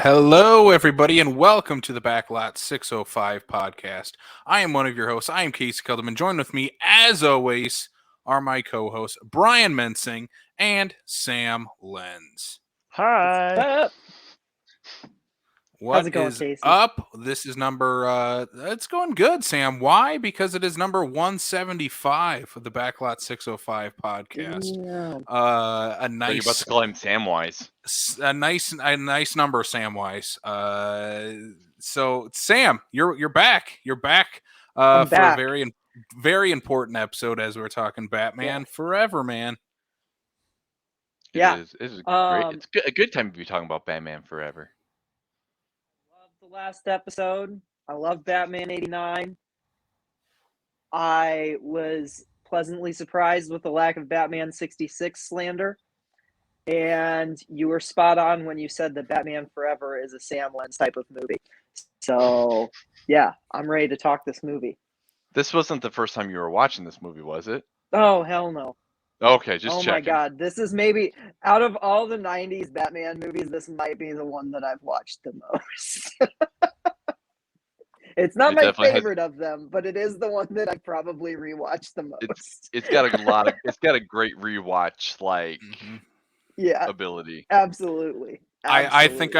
Hello, everybody, and welcome to the Backlot 605 podcast. I am one of your hosts. I am Casey Kelderman. Joined with me, as always, are my co-hosts Brian Mensing and Sam Lenz. Hi. How's What it going, is Casey? up? This is number. It's going good, Sam. Why? Because it is number 175 of the Backlot 605 podcast. Damn. A So you're about nice, to call him Samwise. a nice number, Samwise. So Sam, you're back. You're back. I'm For back. a very important episode as we're talking Batman Forever, man. Yeah. It is great. Um, It's a good time to be talking about Batman Forever. Love the last episode. I love Batman 89. I was pleasantly surprised with the lack of Batman 66 slander. And you were spot on when you said that Batman Forever is a Sam Lenz type of movie. So, yeah, I'm ready to talk this movie. This wasn't the first time you were watching this movie, was it? Oh, hell no. Okay, just Oh checking. my God. This is maybe, out of all the 90s Batman movies, this might be the one that I've watched the most. It's not It my definitely has- favorite of them, but it is the one that I probably rewatched the most. It's got a great rewatch Yeah, ability. absolutely. I think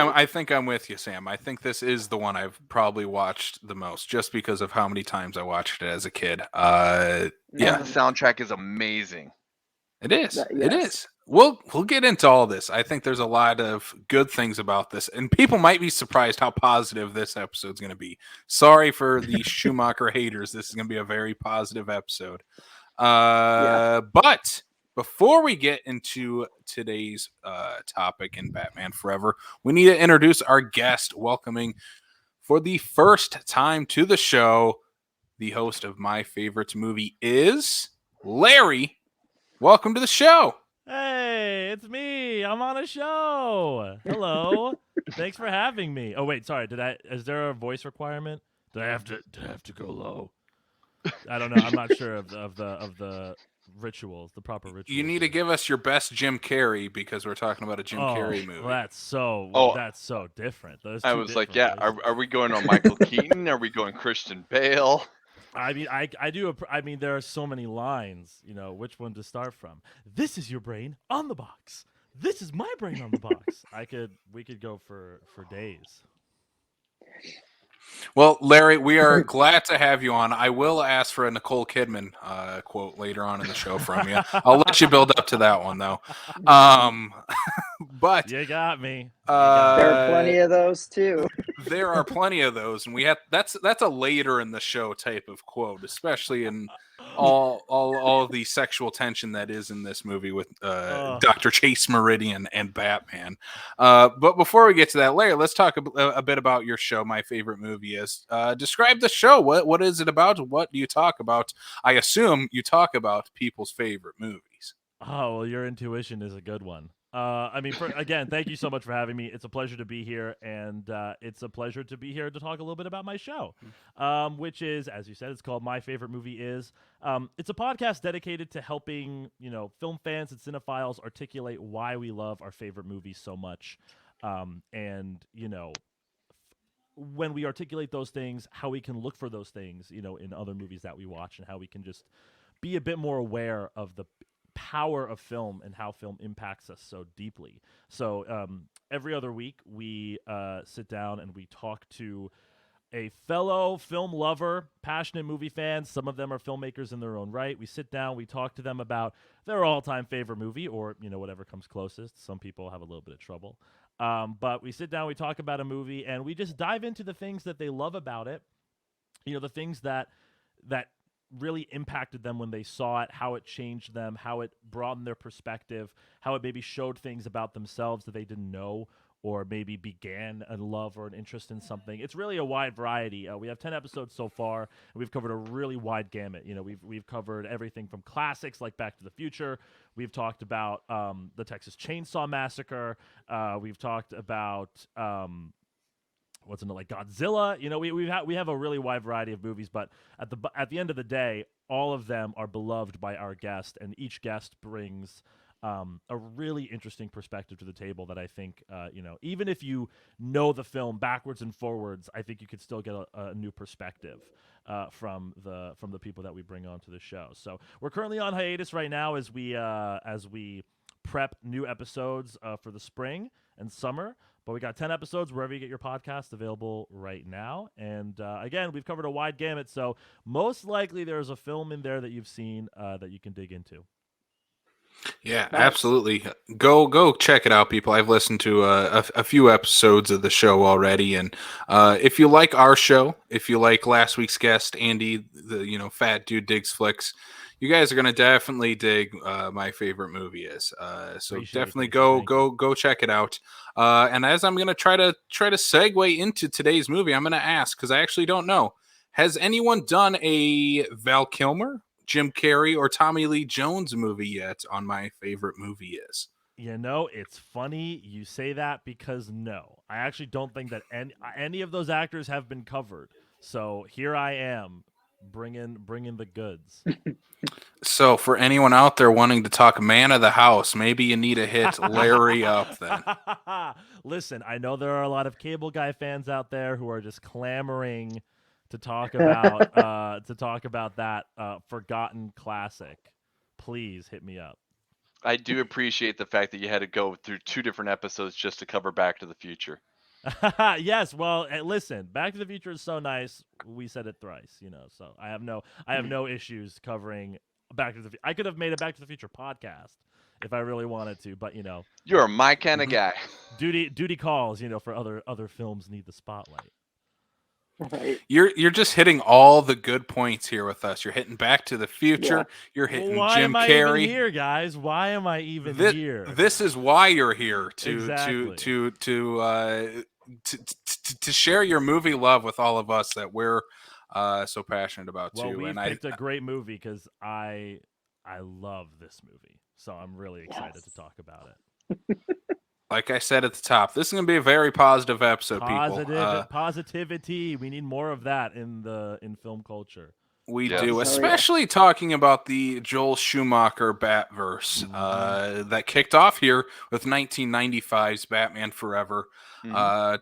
I'm with you, Sam. I think this is the one I've probably watched the most, just because of how many times I watched it as a kid. And Yeah. the soundtrack is amazing. It is. That- It yes. is. We'll get into all this. I think there's a lot of good things about this, and people might be surprised how positive this episode's going to be. Sorry for the Schumacher haters. This is going to be a very positive episode. But before we get into today's topic in Batman Forever, we need to introduce our guest, welcoming for the first time to the show, the host of My Favorite Movie is Larry. Welcome to the show. Hey, it's me. I'm on a show. Hello. Thanks for having me. Oh wait, sorry. Is there a voice requirement? Did I have to go low? I don't know. I'm not sure of the rituals, the proper rituals. You need to give us your best Jim Carrey because we're talking about a Jim Carrey movie. Well, that's so different. I was like, yeah, are we going on Michael Keaton? Are we going Christian Bale? I mean, I mean, there are so many lines. You know, which one to start from? This is your brain on the box. This is my brain on the box. We could go for days. Well, Larry, we are glad to have you on. I will ask for a Nicole Kidman quote later on in the show from you. I'll let you build up to that one, though. But You got me. There are plenty of those too. there are plenty of those, and we have that's a later in the show type of quote, especially in all of the sexual tension that is in this movie with Dr. Chase Meridian and Batman. But before we get to that, Larry, let's talk a bit about your show. My Favorite Movie is. Describe the show. What is it about? What do you talk about? I assume you talk about people's favorite movies. Oh, well, your intuition is a good one. I mean, again, thank you so much for having me. It's a pleasure to be here, and it's a pleasure to be here to talk a little bit about my show, which is, as you said, it's called My Favorite Movie Is. It's a podcast dedicated to helping, film fans and cinephiles articulate why we love our favorite movies so much, and, when we articulate those things, how we can look for those things, in other movies that we watch, and how we can just be a bit more aware of the power of film and how film impacts us so deeply. So every other week we sit down and we talk to a fellow film lover, passionate movie fans. Some of them are filmmakers in their own right. We sit down, we talk to them about their all-time favorite movie, or whatever comes closest. Some people have a little bit of trouble, but we sit down, we talk about a movie, and we just dive into the things that they love about it. The things that really impacted them when they saw it, how it changed them, how it broadened their perspective, how it maybe showed things about themselves that they didn't know, or maybe began a love or an interest in something. It's really a wide variety. We have 10 episodes so far, and we've covered a really wide gamut. We've covered everything from classics like Back to the Future. We've talked about the Texas Chainsaw Massacre. We've talked about what's in it, like Godzilla. We have a really wide variety of movies, but at the end of the day, all of them are beloved by our guest, and each guest brings a really interesting perspective to the table that I think, even if you know the film backwards and forwards, I think you could still get a new perspective from the people that we bring onto the show. So we're currently on hiatus right now as we prep new episodes for the spring and summer. But we got 10 episodes wherever you get your podcast available right now. And again, we've covered a wide gamut. So most likely there's a film in there that you've seen that you can dig into. Yeah, Nice. absolutely. Go check it out, people. I've listened to a few episodes of the show already, and if you like our show, if you like last week's guest Andy, the fat dude digs flicks, you guys are gonna definitely dig my favorite movie is. So Appreciate it, definitely Casey. Thank you. go check it out. And as I'm gonna try to segue into today's movie, I'm gonna ask because I actually don't know. Has anyone done a Val Kilmer, Jim Carrey, or Tommy Lee Jones movie yet on my favorite movie is? It's funny you say that because no, I actually don't think that any of those actors have been covered. So here I am, bringing the goods. So for anyone out there wanting to talk man of the house, maybe you need to hit Larry up then. Listen, I know there are a lot of Cable Guy fans out there who are just clamoring to talk about that forgotten classic. Please hit me up. I do appreciate the fact that you had to go through 2 different episodes just to cover Back to the Future. Yes, well, listen, Back to the Future is so nice. We said it thrice, so I have no issues covering Back to the Future. I could have made a Back to the Future podcast if I really wanted to, but You're my kind of guy. duty calls, for other films need the spotlight. Right. You're just hitting all the good points here with us. You're hitting Back to the Future. Yeah. You're hitting Why Jim am I Carrey. even here, guys? Why am I even here? This is why you're here Exactly. to share your movie love with all of us that we're so passionate about Well, too. we've And picked a great movie because I love this movie, so I'm really excited to talk about it. like I said at the top, this is going to be a very positive episode, people. Positivity. We need more of that in film culture. We Yes. do, Oh, yeah. especially talking about the Joel Schumacher Batverse that kicked off here with 1995's Batman Forever.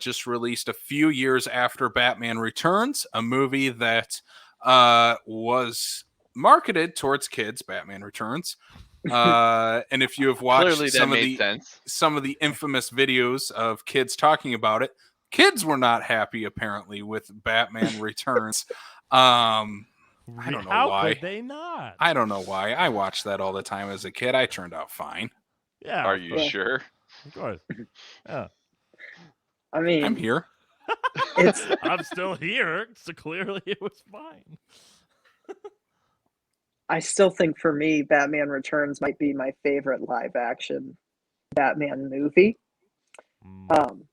Just released a few years after Batman Returns, a movie that was marketed towards kids. Batman Returns, and if you have watched Clearly that made sense. some of the infamous videos of kids talking about it, kids were not happy apparently with Batman Returns. I don't know How why. could they not? I don't know why. I watched that all the time as a kid. I turned out fine. Yeah. Are you sure? Of course. Yeah. I mean, I'm here. I'm still here, so clearly it was fine. I still think for me, Batman Returns might be my favorite live action Batman movie. Mhm.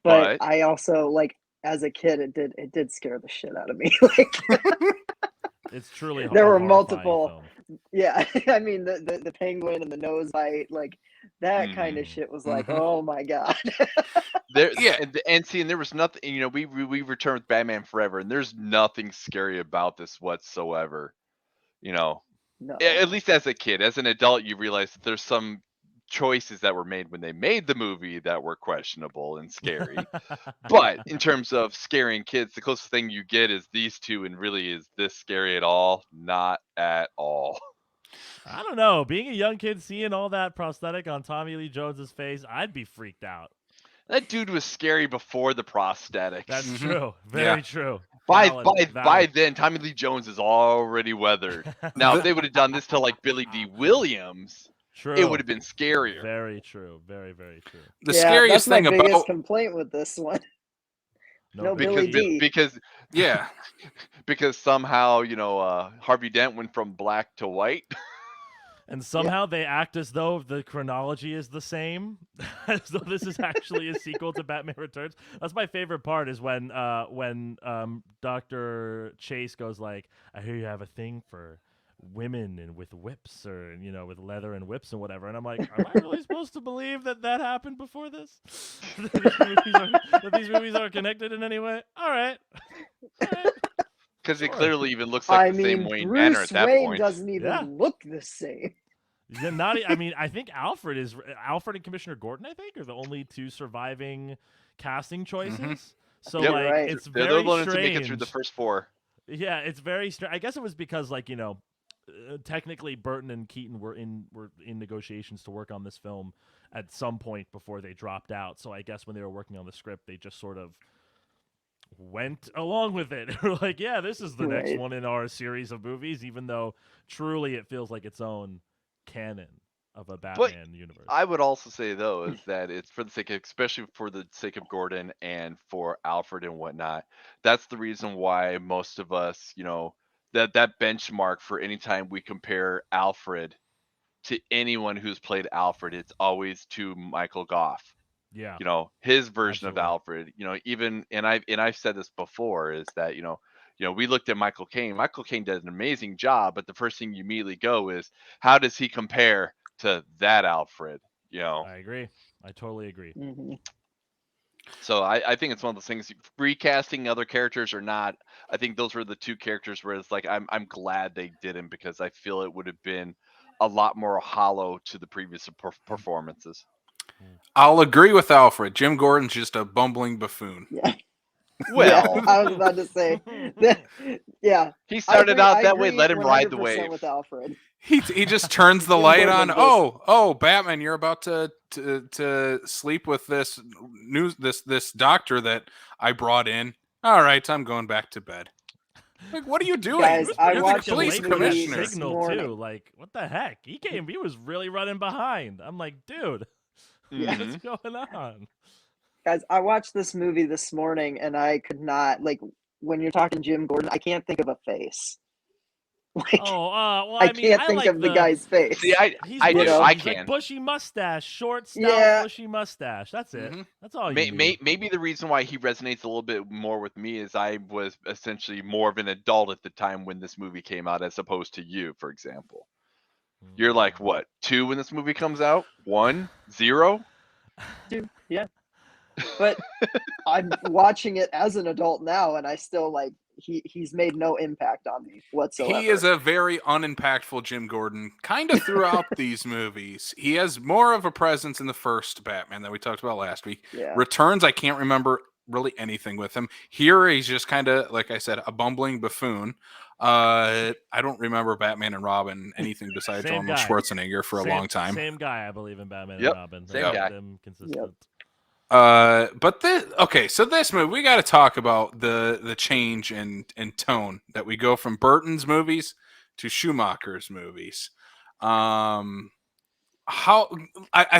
But I also as a kid, it did scare the shit out of me. It's truly there a were horrifying multiple. film. Yeah, I mean the penguin and the nose bite, that kind of shit was oh my god. And there was nothing. We returned with Batman Forever, and there's nothing scary about this whatsoever. No. At least as a kid. As an adult, you realize that there's some choices that were made when they made the movie that were questionable and scary. But in terms of scaring kids, the closest thing you get is these two, and really is this scary at all? Not at all. I don't know. Being a young kid, seeing all that prosthetic on Tommy Lee Jones's face, I'd be freaked out. That dude was scary before the prosthetics. That's true. Very true. By then, Tommy Lee Jones is already weathered. Now, if they would have done this to Billy D. Williams, True. it would have been scarier. Very true. Very, very true. The scariest that's my thing biggest about complaint with this one. No because Billy D. because somehow Harvey Dent went from black to white. And somehow they act as though the chronology is the same, as though this is actually a sequel to Batman Returns. That's my favorite part is when Dr. Chase goes like, I hear you have a thing for women and with whips or, with leather and whips and whatever. And I'm like, am I really supposed to believe that happened before this? that these movies are connected in any way? All right. Because it clearly even looks like the same Wayne Manor at that Wayne point. doesn't even look the same. Yeah, I mean, I think Alfred and Commissioner Gordon, I think, are the only two surviving casting choices. Mm-hmm. So You're like, right. it's They're very the ones to strange. make it through the first 4. Yeah, it's very strange. I guess it was because like technically Burton and Keaton were in negotiations to work on this film at some point before they dropped out. So I guess when they were working on the script, they just sort of went along with it. Like, yeah, this is the next Right. one in our series of movies, even though truly it feels like its own canon of a Batman universe. I would also say though is that it's for the sake of, especially for the sake of Gordon and for Alfred and whatnot. That's the reason why most of us, that benchmark for any time we compare Alfred to anyone who's played Alfred, it's always to Michael Goff. Yeah. His version of Absolutely. Alfred. Even I've said this before is that we looked at Michael Caine. Michael Caine does an amazing job, but the first thing you immediately go is, how does he compare to that Alfred? I agree. I totally agree. Mm-hmm. So I think it's one of those things. Recasting other characters or not, I think those were the two characters where it's like I'm glad they didn't, because I feel it would have been a lot more hollow to the previous performances. I'll agree with Alfred. Jim Gordon's just a bumbling buffoon. Yeah. Well, Yeah, I was about to say. that- yeah. he started out that way. agree Let him ride the 100% wave. with Alfred. He just turns the Jim light Gordon on. just- Oh, Batman, you're about to sleep with this doctor that I brought in. All right, I'm going back to bed. Like, what are you doing? Guys, I You're watched the police this movie commissioner. this Signal morning. too. Like, what the heck? He was really running behind. I'm like, dude, Mhm. what's going on? Guys, I watched this movie this morning and I could not, like, when you're talking Jim Gordon, I can't think of a face. Like, Well, I mean, can't I think like of the guy's face. See, He's I do. bushy. I He's like can. bushy mustache, short, stout, Yeah. bushy mustache. That's it. Mhm. That's all you need. Maybe the reason why he resonates a little bit more with me is I was essentially more of an adult at the time when this movie came out, as opposed to you, for example. You're like, what, 2 when this movie comes out? 1? 0? Dude, yeah. But I'm watching it as an adult now, and I still like he's made no impact on me whatsoever. He is a very unimpactful Jim Gordon, kind of throughout these movies. He has more of a presence in the first Batman that we talked about last week. Yeah. Returns, I can't remember really anything with him. Here, he's just kind of, like I said, a bumbling buffoon. I don't remember Batman and Robin anything besides Same Arnold guy. Schwarzenegger for a long time. Same guy, I believe, in Batman Yep, and Robin. same They guy. kept them consistent. But so this movie, we got to talk about the change in tone that we go from Burton's movies to Schumacher's movies. I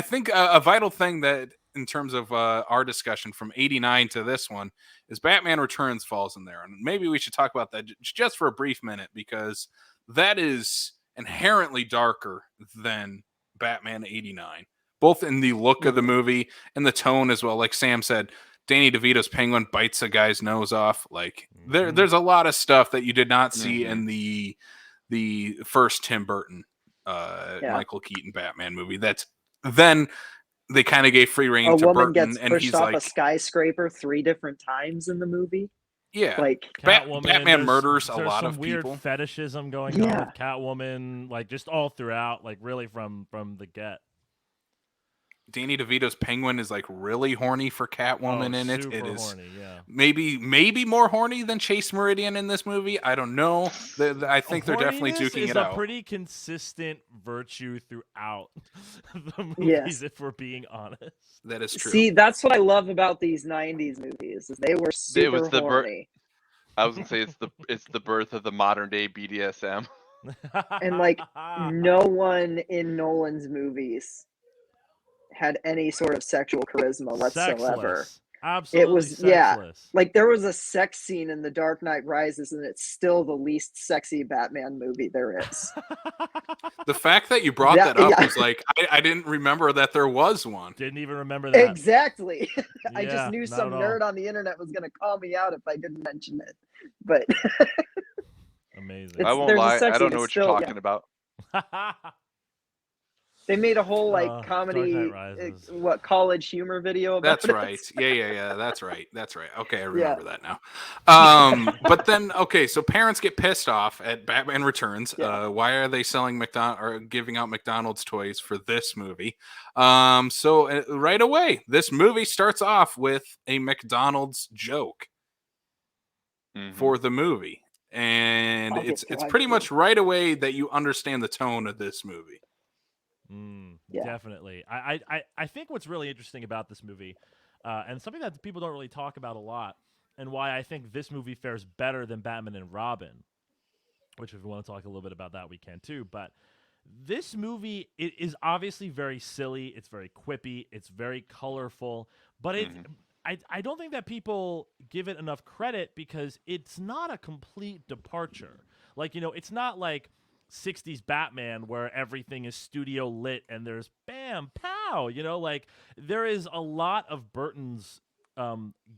think a vital thing that in terms of our discussion from '89 to this one is Batman Returns falls in there, and maybe we should talk about that just for a brief minute, because that is inherently darker than Batman '89. Both in the look of the movie and the tone as well. Like Sam said, Danny DeVito's Penguin bites a guy's nose off. Like there's a lot of stuff that you did not see in the first Tim Burton, Michael Keaton Batman movie. That's then they kind of gave free reign A to woman Burton, gets and pushed he's off like, a skyscraper 3 different times in the movie. yeah, Like Catwoman, Batman murders a there's lot some of weird people. fetishism going on with Catwoman, like just all throughout, like really from the get. Danny DeVito's Penguin is like really horny for Catwoman in it. Super It is horny, yeah. maybe more horny than Chase Meridian in this movie. I don't know. I think they're definitely Horniness duking is it a out. pretty consistent virtue throughout the movies, Yes. if we're being honest. That is true. See, that's what I love about these '90s movies. Is they were super was the horny. I was gonna say it's the birth of the modern day BDSM. And like no one in Nolan's movies had any sort of sexual charisma whatsoever. Sexless. Absolutely was- yeah. sexless. Like there was a sex scene in The Dark Knight Rises, and it's still the least sexy Batman movie there is. The fact that you brought Yeah, that up yeah. was like, I didn't remember that there was one. Didn't even remember that. Exactly. I Yeah, just knew not some at all. nerd on the internet was going to call me out if I didn't mention it. But Amazing. It's- I won't there's a lie. sex I don't scene, know it's what you're still- talking about. They made a whole like Dark comedy, Knight Rises. college humor video about That's it. right. Yeah. That's right. Okay, I Yeah. remember that now. But then, okay, so parents get pissed off at Batman Returns. Yeah. Why are they selling McDonald or giving out McDonald's toys for this movie? So right away, this movie starts off with a McDonald's joke for the movie, and I'll it's get pretty drive-thru. much right away that you understand the tone of this movie. Yeah. Definitely. I think what's really interesting about this movie, and something that people don't really talk about a lot, and why I think this movie fares better than Batman and Robin, which if we want to talk a little bit about that, we can too. But this movie, it is obviously very silly. It's very quippy. It's very colorful. But I don't think that people give it enough credit because it's not a complete departure. Like, it's not like 60s Batman where everything is studio lit and there's bam, pow, like there is a lot of Burton's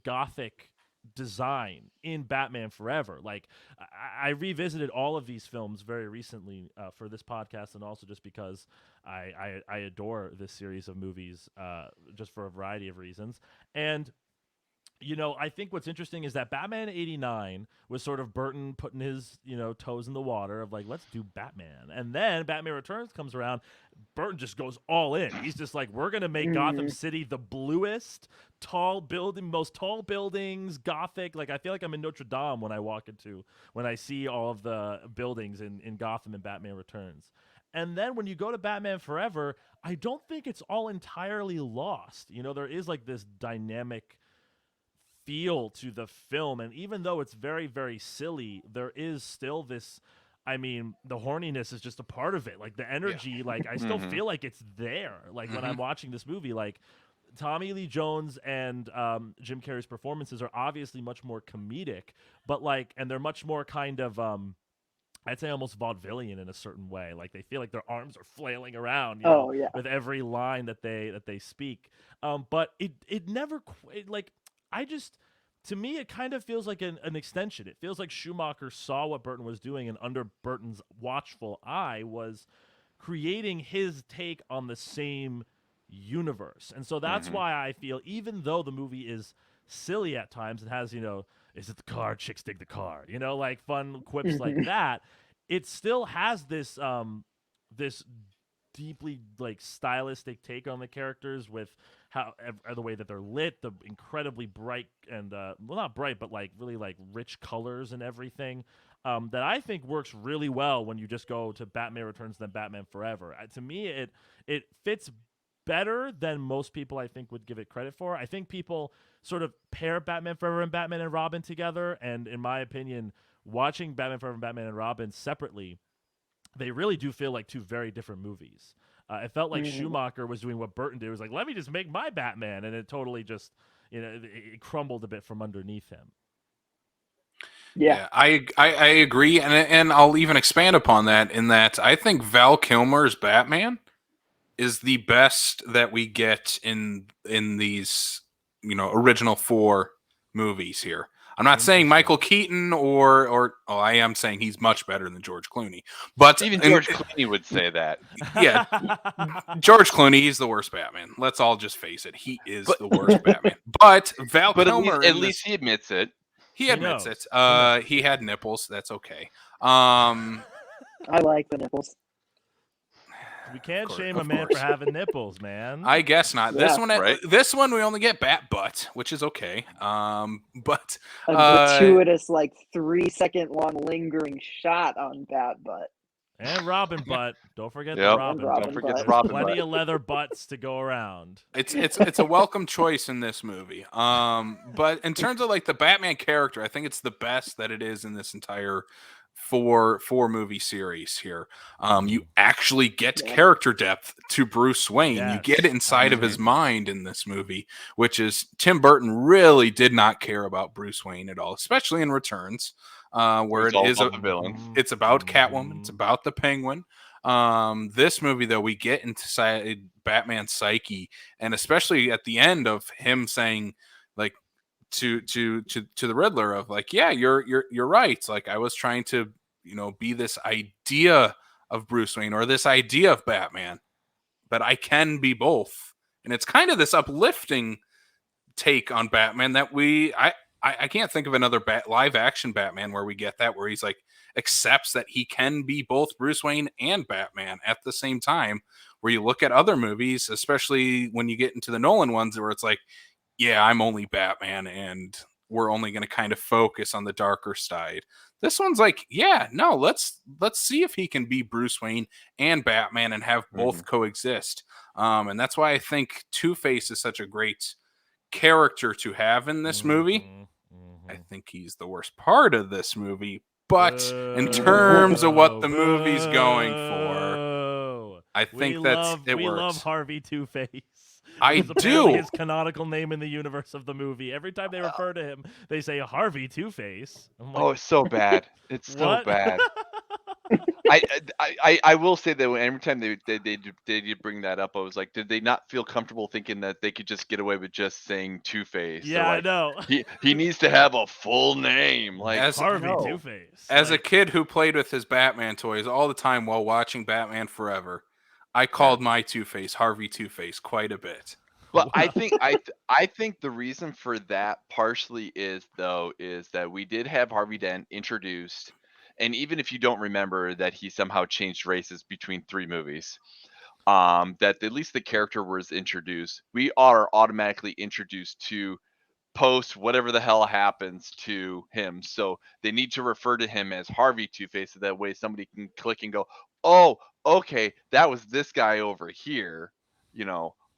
gothic design in Batman Forever. Like I revisited all of these films very recently for this podcast, and also just because I adore this series of movies just for a variety of reasons. And I think what's interesting is that Batman '89 was sort of Burton putting his, toes in the water of like, let's do Batman. And then Batman Returns comes around. Burton just goes all in. He's just like, we're going to make Gotham City the bluest, most tall buildings, Gothic. Like, I feel like I'm in Notre Dame when I see all of the buildings in Gotham and Batman Returns. And then when you go to Batman Forever, I don't think it's all entirely lost. There is like this dynamic feel to the film, and even though it's very, very silly, there is still this, the horniness is just a part of it. Like the energy, like I still feel like it's there. Like when I'm watching this movie, like Tommy Lee Jones and Jim Carrey's performances are obviously much more comedic, but and they're much more kind of I'd say almost vaudevillian in a certain way. Like they feel like their arms are flailing around, with every line that they speak. But it never to me, it kind of feels like an extension. It feels like Schumacher saw what Burton was doing, and under Burton's watchful eye was creating his take on the same universe. And so that's why I feel, even though the movie is silly at times and has, is it the car? Chicks dig the car. Like fun quips like that. It still has this this deeply like stylistic take on the characters with how the way that they're lit, the incredibly bright and not bright, but like really like rich colors and everything that I think works really well when you just go to Batman Returns than Batman Forever. To me, it fits better than most people I think would give it credit for. I think people sort of pair Batman Forever and Batman and Robin together, and in my opinion, watching Batman Forever and Batman and Robin separately, they really do feel like two very different movies. It felt like Schumacher was doing what Burton did. It was like, let me just make my Batman. And it totally just, it crumbled a bit from underneath him. Yeah, I agree. And I'll even expand upon that in that I think Val Kilmer's Batman is the best that we get in these, original 4 movies here. I'm not saying Michael Keaton or I am saying he's much better than George Clooney. But even George Clooney would say that. Yeah, George Clooney, he's the worst Batman. Let's all just face it. He is the worst Batman. But Val Kilmer, at least he admits it. He admits it. He had nipples. That's okay. I like the nipples. We can't shame a man for having nipples, man. I guess not. Yeah, This one we only get bat butt, which is okay. But a gratuitous 3-second long lingering shot on bat butt. And Robin butt. Don't forget the Yep. Robin. Don't forget the There's Robin plenty butt. of leather butts to go around. It's a welcome choice in this movie. But in terms of the Batman character, I think it's the best that it is in this entire four movie series here. You actually get character depth to Bruce Wayne. Yes. You get inside of his mind in this movie, which is Tim Burton really did not care about Bruce Wayne at all, especially in Returns, where It's it all is about the villain. It's about Catwoman. It's about the Penguin. This movie, though, we get inside Batman's psyche, and especially at the end of him saying, to the Riddler of yeah, you're right. I was trying to be this idea of Bruce Wayne or this idea of Batman, but I can be both. And it's kind of this uplifting take on Batman that I can't think of another live action Batman where we get that, where he's like accepts that he can be both Bruce Wayne and Batman at the same time. Where you look at other movies, especially when you get into the Nolan ones, where it's like, yeah, I'm only Batman and we're only going to kind of focus on the darker side. This one's like, yeah, no, let's see if he can be Bruce Wayne and Batman and have both coexist. And that's why I think Two-Face is such a great character to have in this movie. I think he's the worst part of this movie, but in terms of what the movie's going for, I think it works. We love Harvey Two-Face. I do. His canonical name in the universe of the movie. Every time they refer to him, they say Harvey Two-Face. Like, oh, it's so bad. It's so bad. I will say that every time they did bring that up, I was like, did they not feel comfortable thinking that they could just get away with just saying Two-Face? Yeah, like, I know. He needs to have a full name, like Harvey Two-Face. As a kid who played with his Batman toys all the time while watching Batman Forever, I called my Two-Face Harvey Two-Face quite a bit. But I think the reason for that partially is that we did have Harvey Dent introduced. And even if you don't remember that he somehow changed races between 3 movies, that at least the character was introduced, we are automatically introduced to post whatever the hell happens to him. So they need to refer to him as Harvey Two-Face, so that way somebody can click and go, oh, okay, that was this guy over here,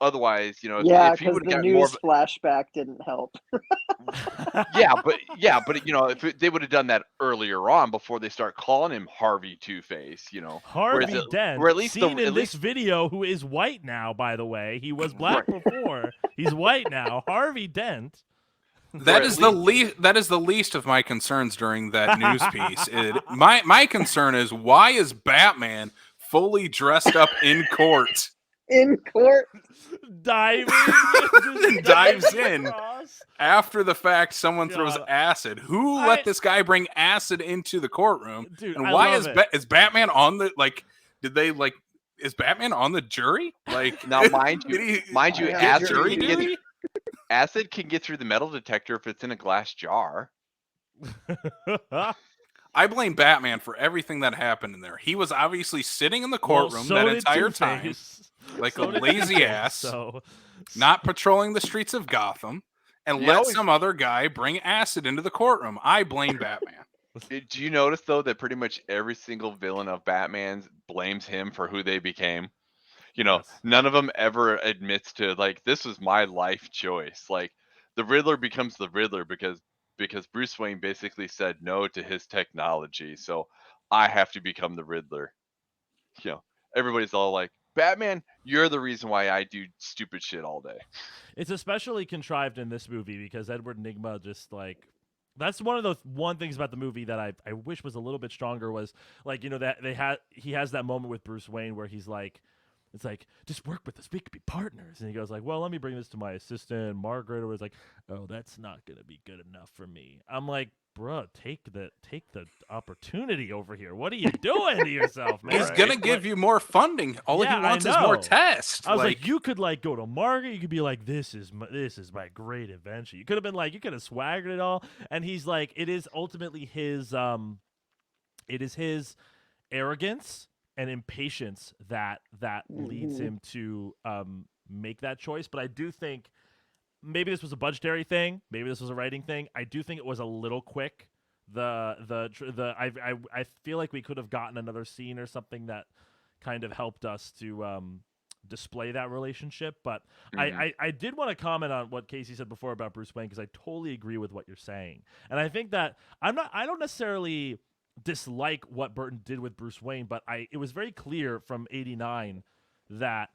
Otherwise, yeah, if he because would the have news flashback didn't help. but if they would have done that earlier on before they start calling him Harvey Two-Face, Harvey Dent, or at least seen in this video, who is white now, by the way. He was black before. He's white now. Harvey Dent. That is the least of my concerns during that news piece. My concern is, why is Batman fully dressed up in court? In court, dives in after the fact. Someone throws acid. Who let this guy bring acid into the courtroom? Dude, and why is Batman on the is Batman on the jury? Like, now, mind you, acid can get through the metal detector if it's in a glass jar. I blame Batman for everything that happened in there. He was obviously sitting in the courtroom that entire time, like a lazy ass, not patrolling the streets of Gotham, and let some other guy bring acid into the courtroom. I blame Batman. Do you notice, though, that pretty much every single villain of Batman's blames him for who they became? None of them ever admits to, like, this was my life choice. Like, the Riddler becomes the Riddler because Bruce Wayne basically said no to his technology, so I have to become the Riddler. Everybody's all like, Batman, you're the reason why I do stupid shit all day. It's especially contrived in this movie because Edward Nygma just, like, that's one of the things about the movie that I wish was a little bit stronger, was, like, that he has that moment with Bruce Wayne where he's like, it's like, just work with us, we could be partners. And he goes like, well, let me bring this to my assistant, Margaret. Or was like, oh, that's not going to be good enough for me. I'm like, bruh, take the opportunity over here. What are you doing to yourself, man? He's going to give you more funding. All he wants is more tests. I was like, you could, like, go to Margaret. You could be like, this is my great invention. You could have been like, you could have swaggered it all. And he's like, it is ultimately his arrogance and impatience that leads him to make that choice. But I do think maybe this was a budgetary thing, maybe this was a writing thing. I do think it was a little quick. I feel like we could have gotten another scene or something that kind of helped us to display that relationship. But I did want to comment on what Casey said before about Bruce Wayne, because I totally agree with what you're saying. And I think that I don't necessarily dislike what Burton did with Bruce Wayne, but it was very clear from '89 that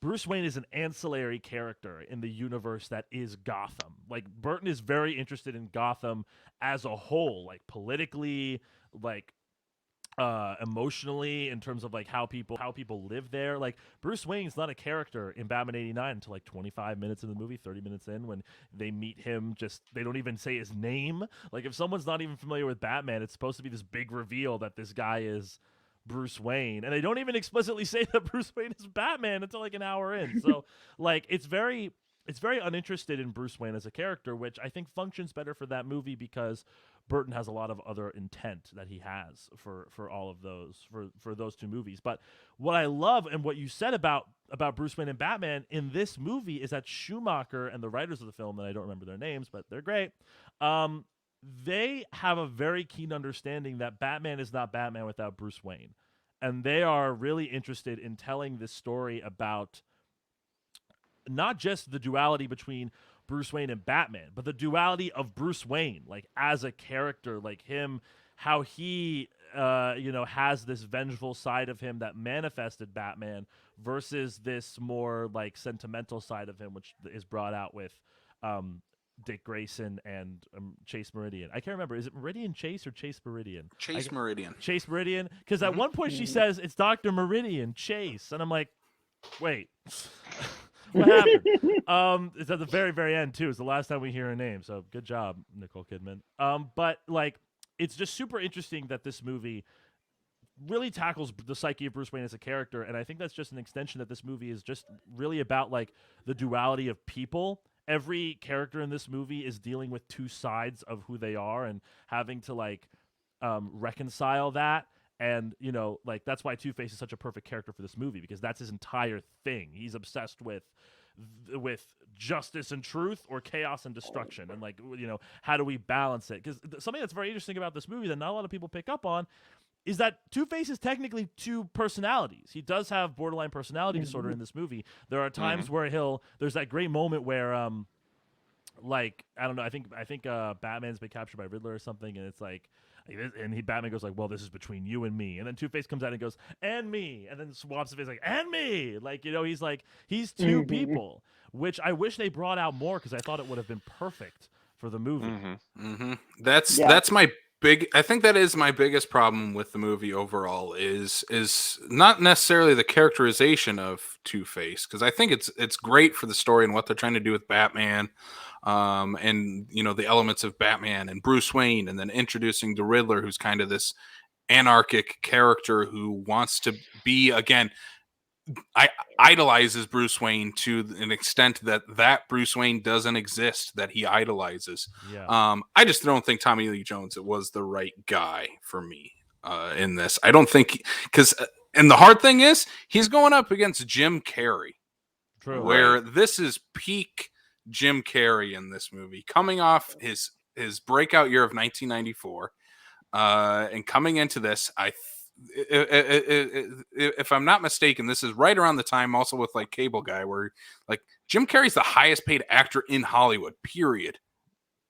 Bruce Wayne is an ancillary character in the universe that is Gotham. Like, Burton is very interested in Gotham as a whole, like politically, like emotionally, in terms of like how people live there. Like, Bruce Wayne's not a character in Batman '89 until like 25 minutes in the movie, 30 minutes in, when they meet him. Just, they don't even say his name. Like, if someone's not even familiar with Batman, it's supposed to be this big reveal that this guy is Bruce Wayne, and they don't even explicitly say that Bruce Wayne is Batman until like an hour in. So like it's very uninterested in Bruce Wayne as a character, which I think functions better for that movie because Burton has a lot of other intent that he has for all of those for those two movies. But what I love and what you said about Bruce Wayne and Batman in this movie is that Schumacher and the writers of the film, that I don't remember their names, but they're great. They have a very keen understanding that Batman is not Batman without Bruce Wayne. And they are really interested in telling this story about not just the duality between Bruce Wayne and Batman, but the duality of Bruce Wayne, like as a character, like him, how he, has this vengeful side of him that manifested Batman versus this more like sentimental side of him, which is brought out with, Dick Grayson and Chase Meridian. I can't remember. Is it Meridian Chase or Chase Meridian? Meridian. Chase Meridian. Because at one point she says it's Dr. Meridian Chase, and I'm like, wait, what happened? It's at the very, very end too. It's the last time we hear her name. So good job, Nicole Kidman. But like, it's just super interesting that this movie really tackles the psyche of Bruce Wayne as a character, and I think that's just an extension that this movie is just really about like the duality of people. Every character in this movie is dealing with two sides of who they are and having to like reconcile that. And, like that's why Two-Face is such a perfect character for this movie, because that's his entire thing. He's obsessed with justice and truth or chaos and destruction. And like, how do we balance it? Because something that's very interesting about this movie that not a lot of people pick up on is that Two-Face is technically two personalities. He does have borderline personality disorder in this movie. There are times where there's that great moment where, like, I don't know, I think Batman's been captured by Riddler or something, and it's like, and Batman goes like, well, this is between you and me. And then Two-Face comes out and goes, and me. And then swaps the face like, and me. Like, he's two people, which I wish they brought out more because I thought it would have been perfect for the movie. That's my I think that is my biggest problem with the movie overall is not necessarily the characterization of Two-Face, because I think it's great for the story and what they're trying to do with Batman, and the elements of Batman and Bruce Wayne, and then introducing the Riddler, who's kind of this anarchic character who wants to be, again, idolizes Bruce Wayne to an extent that Bruce Wayne doesn't exist, that he idolizes. Yeah. I just don't think Tommy Lee Jones was the right guy for me in this. I don't think, because and the hard thing is he's going up against Jim Carrey. True. Where this is peak Jim Carrey in this movie, coming off his breakout year of 1994, and coming into this, if I'm not mistaken, this is right around the time also with like Cable Guy, where like Jim Carrey's the highest paid actor in Hollywood, period.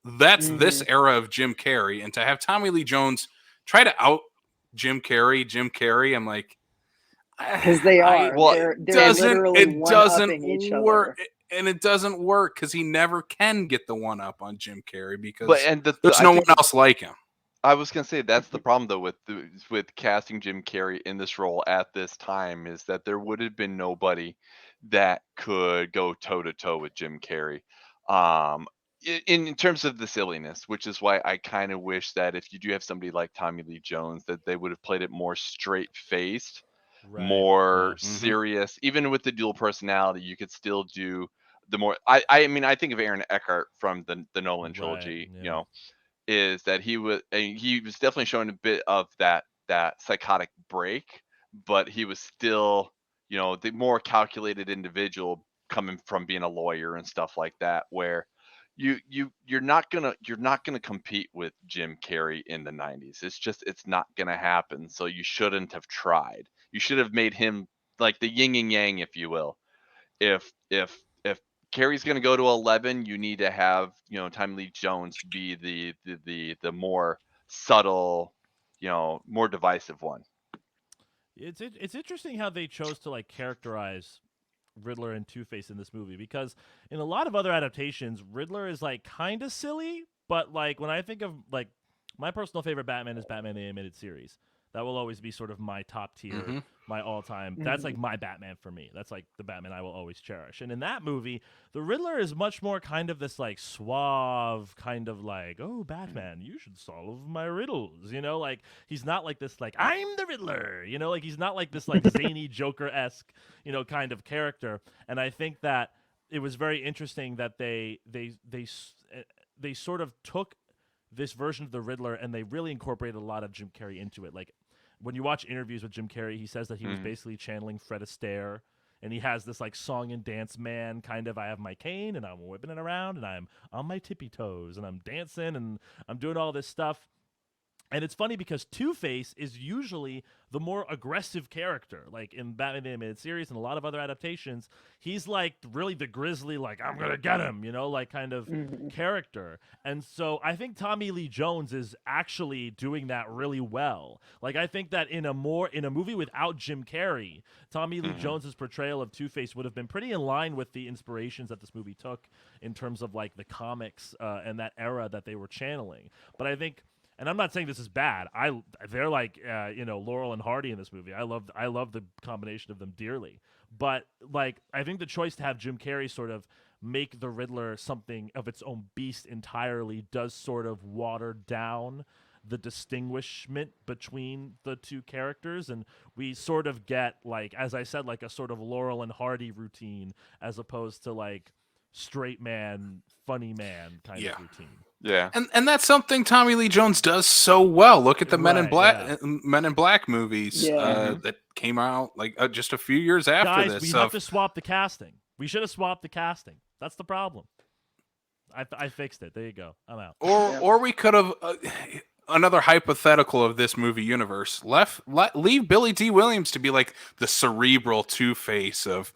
That's this era of Jim Carrey. And to have Tommy Lee Jones try to out Jim Carrey, I'm like, because they are. They're literally it doesn't each work. other. And it doesn't work because he never can get the one up on Jim Carrey, because there's no one else like him. I was gonna say that's the problem though with casting Jim Carrey in this role at this time, is that there would have been nobody that could go toe to toe with Jim Carrey, in terms of the silliness, which is why I kind of wish that if you do have somebody like Tommy Lee Jones, that they would have played it more straight faced, more serious. Even with the dual personality, you could still do the more. I mean, I think of Aaron Eckhart from the Nolan trilogy, is that he was definitely showing a bit of that psychotic break, but he was still, the more calculated individual coming from being a lawyer and stuff like that, where you're not gonna compete with Jim Carrey in the 90s. It's not gonna happen. So you shouldn't have tried. You should have made him like the yin and yang, if you will. If Carrey's going to go to 11, you need to have, Tommy Lee Jones be the more subtle, more divisive one. It's interesting how they chose to like characterize Riddler and Two-Face in this movie, because in a lot of other adaptations, Riddler is like kind of silly, but like when I think of like my personal favorite Batman is Batman the Animated Series. That will always be sort of my top tier, Mhm. my all-time. That's like my Batman for me. That's like the Batman I will always cherish. And in that movie, the Riddler is much more kind of this like suave kind of like, oh, Batman, you should solve my riddles. You know, like he's not like this like I'm the Riddler. You know, like he's not like this like zany Joker-esque, you know, kind of character. And I think that it was very interesting that they sort of took this version of the Riddler and they really incorporated a lot of Jim Carrey into it. Like when you watch interviews with Jim Carrey, he says that he was basically channeling Fred Astaire, and he has this like song and dance man kind of. I have my cane and I'm whipping it around and I'm on my tippy toes and I'm dancing and I'm doing all this stuff. And it's funny because Two-Face is usually the more aggressive character. Like in Batman the Animated Series and a lot of other adaptations, he's like really the grisly, like, I'm going to get him, you know, like kind of character. And so I think Tommy Lee Jones is actually doing that really well. Like I think that in a movie without Jim Carrey, Tommy Lee Jones's portrayal of Two-Face would have been pretty in line with the inspirations that this movie took in terms of like the comics and that era that they were channeling. But I think, and I'm not saying this is bad. They're like Laurel and Hardy in this movie. I love the combination of them dearly. But like I think the choice to have Jim Carrey sort of make the Riddler something of its own beast entirely does sort of water down the distinguishment between the two characters, and we sort of get like, as I said, like a sort of Laurel and Hardy routine as opposed to like straight man, funny man kind of routine. Yeah, and that's something Tommy Lee Jones does so well. Look at the Men in Right, Black movies Yeah. that came out like just a few years after Guys, this. we have to swap the casting. We should have swapped the casting. That's the problem. I fixed it. There you go. I'm out. or we could have another hypothetical of this movie universe. Leave Billy D. Williams to be like the cerebral Two-Face of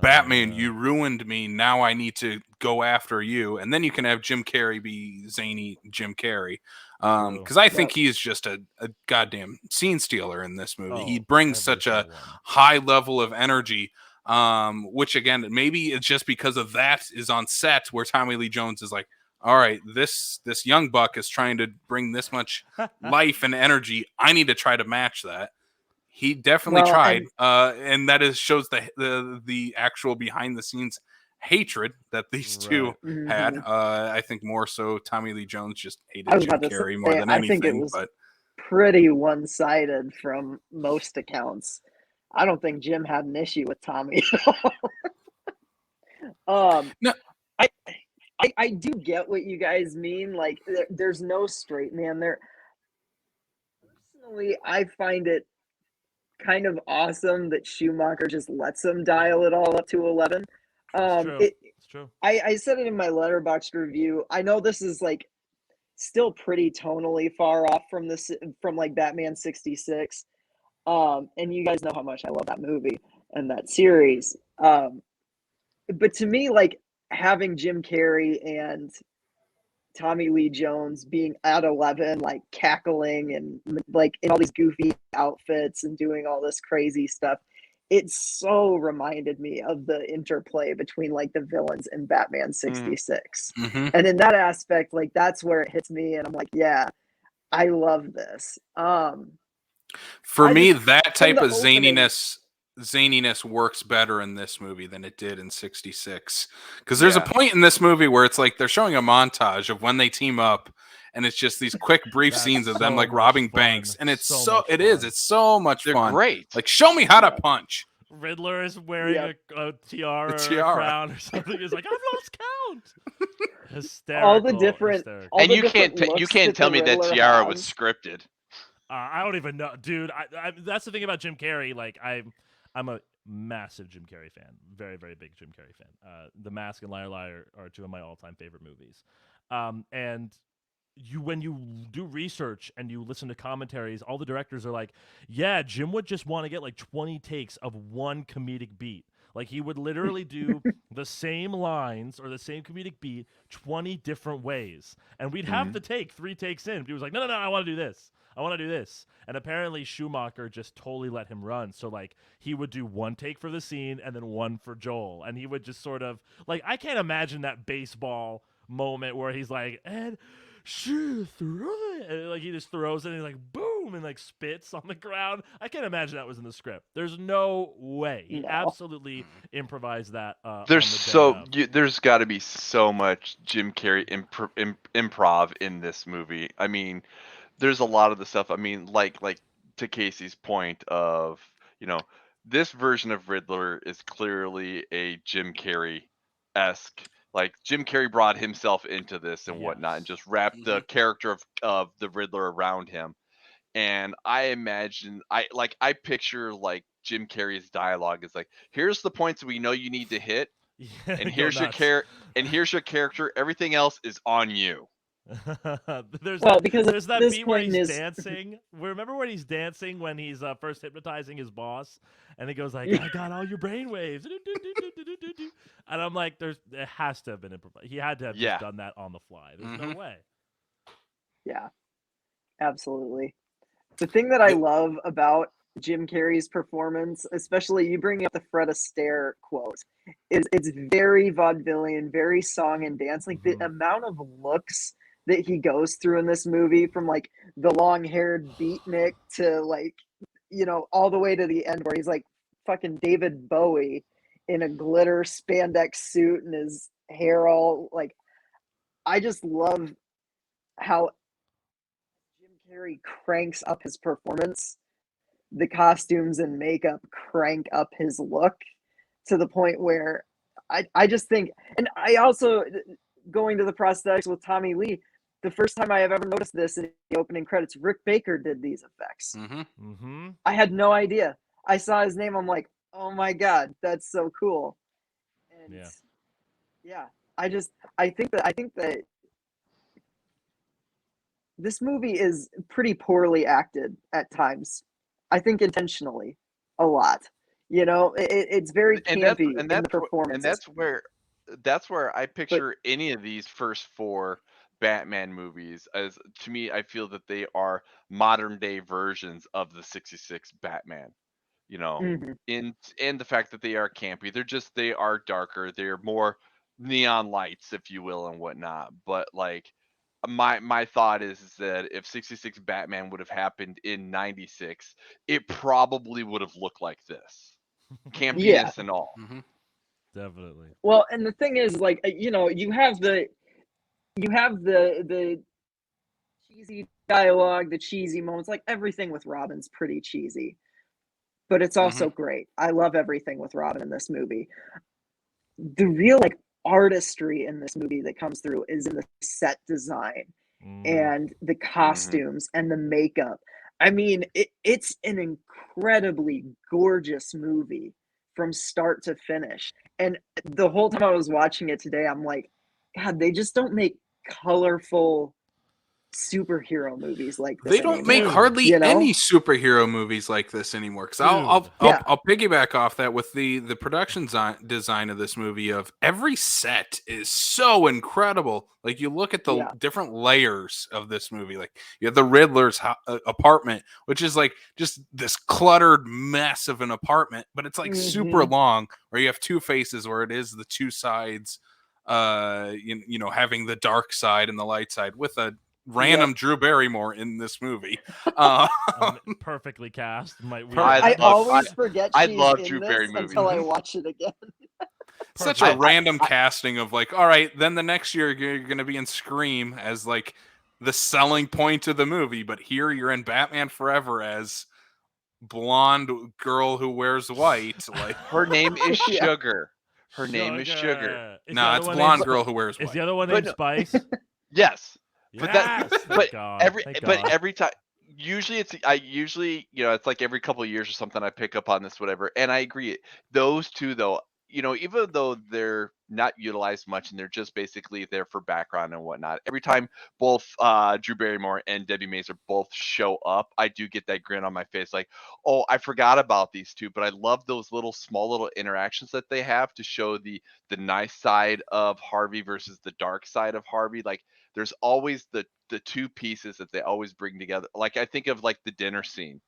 Batman. You ruined me. Now I need to go after you. And then you can have Jim Carrey be zany Jim Carrey. Because I think he is just a goddamn scene stealer in this movie. He brings such a high level of energy. Which again, maybe it's just because of that is on set where Tommy Lee Jones is like, all right, this young buck is trying to bring this much life and energy. I need to try to match that. He definitely tried, and that shows the actual behind the scenes hatred that these two had. I think more so Tommy Lee Jones just hated Jim Carrey more than anything. I think it was pretty one-sided from most accounts. I don't think Jim had an issue with Tommy at all. No. I do get what you guys mean. Like, there's no straight man there. Personally, I find it kind of awesome that Schumacher just lets him dial it all up to 11. It's true. I said it in my Letterboxd review. I know this is like still pretty tonally far off from like Batman 66. And you guys know how much I love that movie and that series. But to me, like having Jim Carrey and Tommy Lee Jones being at 11, like cackling and like in all these goofy outfits and doing all this crazy stuff, it so reminded me of the interplay between like the villains in Batman 66. And in that aspect, like that's where it hits me and I'm like, yeah, I love this. For me, that type of zaniness works better in this movie than it did in 66. Because there's a point in this movie where it's like they're showing a montage of when they team up, and it's just these quick, brief scenes of them like robbing banks, and it's it's so much fun. Great. Like, show me how to punch. Riddler is wearing a tiara, or a crown or something. He's like, I've lost count. Hysterical. All the different, and you can't tell me that tiara was scripted. I don't even know, dude. That's the thing about Jim Carrey. Like, I'm a massive Jim Carrey fan. Very, very big Jim Carrey fan. The Mask and Liar Liar are two of my all-time favorite movies. And when you do research and you listen to commentaries, all the directors are like, yeah, Jim would just want to get like 20 takes of one comedic beat. Like, he would literally do the same lines or the same comedic beat 20 different ways. And we'd have to take 3 takes in. He was like, no, I want to do this. I want to do this. And apparently Schumacher just totally let him run. So, like, he would do 1 take for the scene and then 1 for Joel. And he would just sort of, like, I can't imagine that baseball moment where he's like, and shoot, throw it. And, like, he just throws it and he's like, boom. boom, and like spits on the ground. I can't imagine that was in the script. There's no way. He No. absolutely improvised that. There's got to be so much Jim Carrey improv in this movie. I mean, there's a lot of the stuff. I mean, like to Casey's point of, this version of Riddler is clearly a Jim Carrey-esque. Like Jim Carrey brought himself into this and whatnot, and just wrapped the character of the Riddler around him. And I imagine, I picture like Jim Carrey's dialogue is like, here's the points we know you need to hit, and here's your character. Everything else is on you. There's because that this beat where point he's is dancing. Remember when he's dancing when he's first hypnotizing his boss, and he goes like, "I got all your brain waves," and I'm like, it has to have been improvised. He had to have just done that on the fly. There's no way. Yeah, absolutely. The thing that I love about Jim Carrey's performance, especially you bringing up the Fred Astaire quote, is it's very vaudevillian, very song and dance. Like the amount of looks that he goes through in this movie, from like the long-haired beatnik to like, all the way to the end where he's like fucking David Bowie in a glitter spandex suit and his hair all like, I just love how Jim Carrey cranks up his performance. The costumes and makeup crank up his look to the point where I just think, and I also, going to the prosthetics with Tommy Lee, the first time I have ever noticed this in the opening credits, Rick Baker did these effects. I had no idea. I saw his name. I'm like, oh my God, that's so cool. And I think that this movie is pretty poorly acted at times. I think intentionally a lot. It's very campy in the performances. And that's where I picture any of these first four Batman movies as, to me, I feel that they are modern day versions of the 66 Batman. In the fact that they are campy. They are darker. They're more neon lights, if you will, and whatnot. But like, my thought is that if 66 Batman would have happened in 96, it probably would have looked like this. Campiness and all. Definitely. Well, and the thing is, like, you have the cheesy dialogue, the cheesy moments, like everything with Robin's pretty cheesy, but it's also great. I love everything with Robin in this movie. The real like artistry in this movie that comes through is in the set design and the costumes and the makeup. I mean, it's an incredibly gorgeous movie from start to finish. And the whole time I was watching it today, I'm like, God, they just don't make colorful superhero movies like this. They don't make hardly any superhero movies like this anymore. Because I'll piggyback off that with the production design of this movie. Of every set is so incredible. Like you look at the different layers of this movie. Like you have the Riddler's apartment, which is like just this cluttered mess of an apartment, but it's like super long. Where you have Two Faces, where it is the two sides. Having the dark side and the light side with a random Drew Barrymore in this movie. Perfectly cast. I always forget I she's love in Drew this Barry movies. until I watch it again. Such a random casting of like, all right, then the next year you're going to be in Scream as like the selling point of the movie, but here you're in Batman Forever as blonde girl who wears white. Like her name is Sugar. Her name is Sugar. No, it's blonde girl who wears white. Is the other one named Spice? Yes. But every time, usually it's like every couple of years or something I pick up on this, whatever. And I agree. Those two though, even though they're not utilized much and they're just basically there for background and whatnot, every time both Drew Barrymore and Debbie Mazer both show up, I do get that grin on my face like, oh, I forgot about these two. But I love those small little interactions that they have to show the nice side of Harvey versus the dark side of Harvey. Like there's always the two pieces that they always bring together. Like I think of like the dinner scene.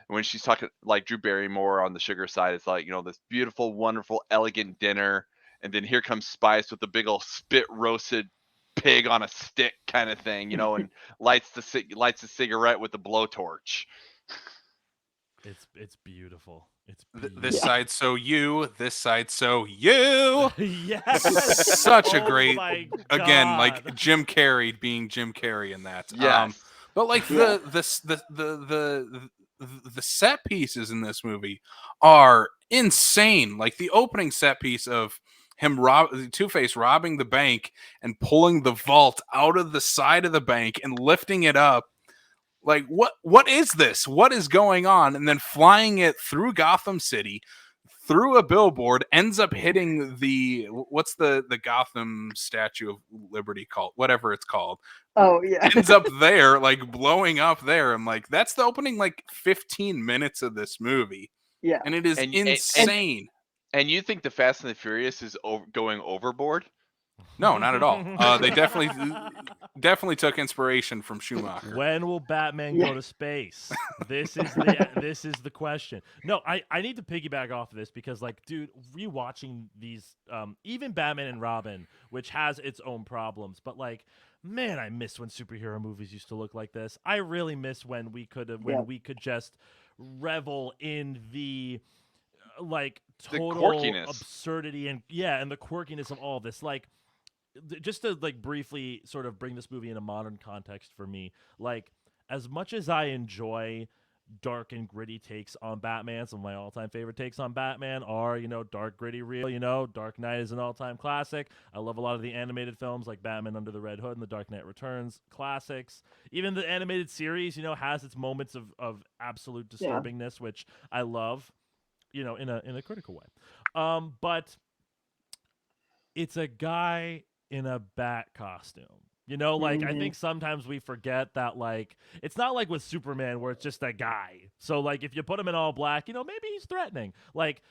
When she's talking like Drew Barrymore on the Sugar side, it's like, this beautiful, wonderful, elegant dinner. And then here comes Spice with the big old spit roasted pig on a stick kind of thing, and lights the cigarette with the blowtorch. It's beautiful. It's beautiful. This side so you, this side so you. Yes. Such a Oh great, my again, God. like Jim Carrey being Jim Carrey in that. Yes. But like Yeah. the set pieces in this movie are insane. Like the opening set piece of him Two-Face robbing the bank and pulling the vault out of the side of the bank and lifting it up. Like what is this? What is going on? And then flying it through Gotham City, through a billboard, ends up hitting what's the Gotham Statue of Liberty called? Whatever it's called. Oh yeah. Ends up there, like blowing up there. I'm like, that's the opening like 15 minutes of this movie. Yeah. And it is And- insane. And you think the Fast and the Furious is going overboard? No, not at all. They definitely took inspiration from Schumacher. When will Batman Yeah. go to space? This is the question. No, I need to piggyback off of this because, like, dude, rewatching these, even Batman and Robin, which has its own problems, but like, man, I miss when superhero movies used to look like this. I really miss when we could just revel in the like total quirkiness. absurdity and the quirkiness of all this. Like, just to like briefly sort of bring this movie in a modern context for me, like as much as I enjoy dark and gritty takes on Batman, some of my all-time favorite takes on Batman are, dark, gritty, real, Dark Knight is an all-time classic. I love a lot of the animated films like Batman Under the Red Hood and The Dark Knight Returns, classics. Even the animated series, has its moments of absolute disturbingness, which I love, in a critical way. But it's a guy in a bat costume. I think sometimes we forget that, like, it's not like with Superman where it's just a guy. So, like, if you put him in all black, maybe he's threatening. Like,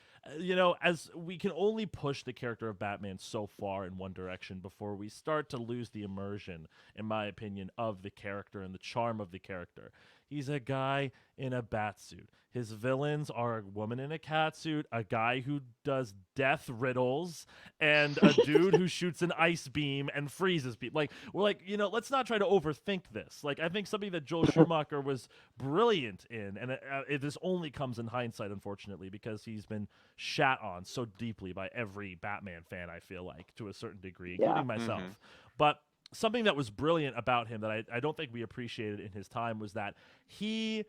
as we can only push the character of Batman so far in one direction before we start to lose the immersion, in my opinion, of the character and the charm of the character. He's a guy in a bat suit. His villains are a woman in a cat suit, a guy who does death riddles, and a dude who shoots an ice beam and freezes people. Like, we're like, let's not try to overthink this. Like, I think something that Joel Schumacher was brilliant in, and this only comes in hindsight, unfortunately, because he's been shat on so deeply by every Batman fan, I feel like, to a certain degree, including myself. But something that was brilliant about him that I don't think we appreciated in his time was that he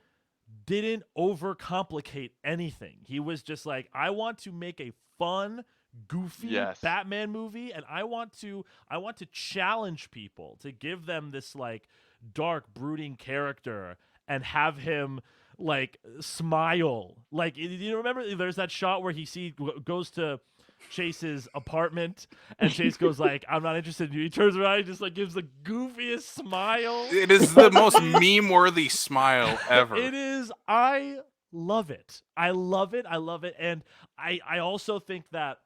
didn't overcomplicate anything. He was just like, I want to make a fun, goofy Batman movie, and I want to challenge people, to give them this like dark, brooding character and have him like smile. Like, you remember there's that shot where he goes to Chase's apartment and Chase goes like, I'm not interested in you. He turns around and just like gives the goofiest smile. It is the most meme-worthy smile ever. It is. I love it. I love it. And I also think that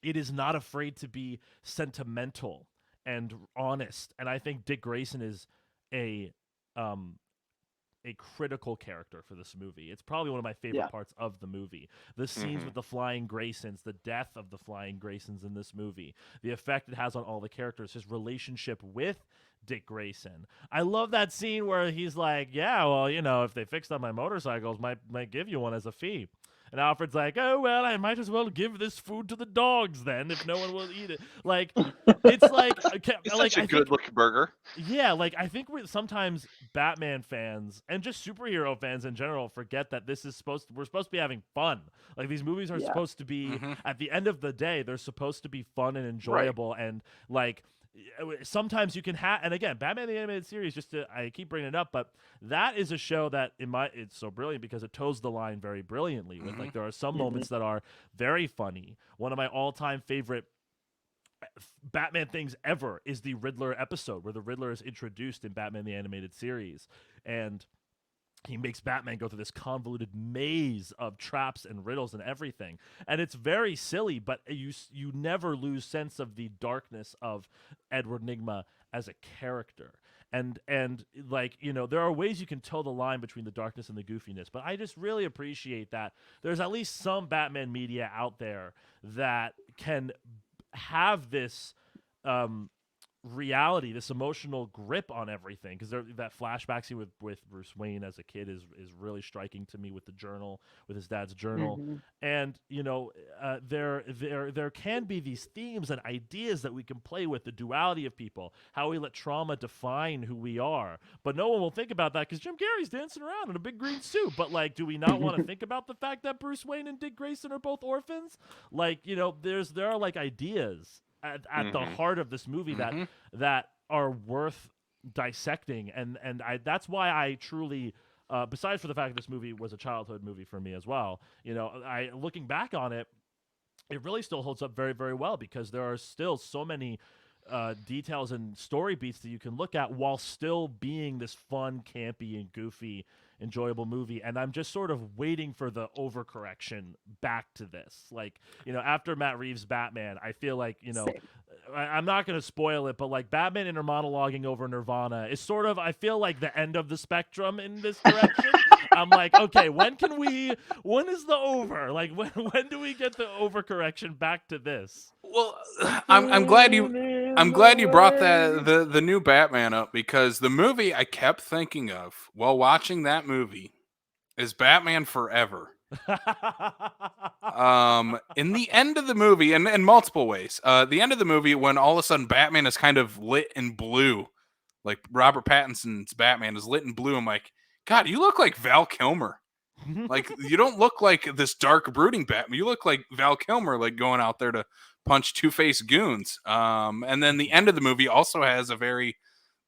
it is not afraid to be sentimental and honest. And I think Dick Grayson is a critical character for this movie. It's probably one of my favorite parts of the movie. The scenes with the flying Graysons, the death of the flying Graysons in this movie, the effect it has on all the characters, his relationship with Dick Grayson. I love that scene where he's like, yeah, well, if they fixed up my motorcycles, might give you one as a fee. And Alfred's like, oh, well, I might as well give this food to the dogs then if no one will eat it. Like, it's like... It's such a good-looking burger. Yeah, like, I think sometimes Batman fans and just superhero fans in general forget that we're supposed to be having fun. Like, these movies are supposed to be, at the end of the day, they're supposed to be fun and enjoyable. And, like... sometimes you can and again, Batman the Animated Series, I keep bringing it up, but that is a show that it's so brilliant because it toes the line very brilliantly with like, there are some moments that are very funny. One of my all-time favorite Batman things ever is the Riddler episode where the Riddler is introduced in Batman the Animated Series, and he makes Batman go through this convoluted maze of traps and riddles and everything. And it's very silly, but you never lose sense of the darkness of Edward Nygma as a character. And like, there are ways you can toe the line between the darkness and the goofiness, but I just really appreciate that there's at least some Batman media out there that can have this reality, this emotional grip on everything, because that flashback scene with Bruce Wayne as a kid is really striking to me, with the journal, with his dad's journal. Mm-hmm. And there can be these themes and ideas that we can play with, the duality of people, how we let trauma define who we are, but no one will think about that because Jim Carrey's dancing around in a big green suit. But like, do we not want to think about the fact that Bruce Wayne and Dick Grayson are both orphans? Like, there are like ideas at the heart of this movie that are worth dissecting, and that's why I truly, besides for the fact that this movie was a childhood movie for me as well, I looking back on it, it really still holds up very, very well, because there are still so many details and story beats that you can look at while still being this fun, campy, and goofy, enjoyable movie. And I'm just sort of waiting for the overcorrection back to this. Like, after Matt Reeves' Batman, I feel like, I'm not going to spoil it, but like Batman inner monologuing over Nirvana is sort of, I feel like, the end of the spectrum in this direction. I'm like, okay, when is the over? Like, when do we get the overcorrection back to this? Well, I'm glad you brought the new Batman up, because the movie I kept thinking of while watching that movie is Batman Forever. In the end of the movie, and in multiple ways, the end of the movie, when all of a sudden Batman is kind of lit in blue, like Robert Pattinson's Batman is lit in blue. I'm like, God, you look like Val Kilmer. Like, you don't look like this dark, brooding Batman. You look like Val Kilmer, like going out there to punch two-faced goons. And then the end of the movie also has a very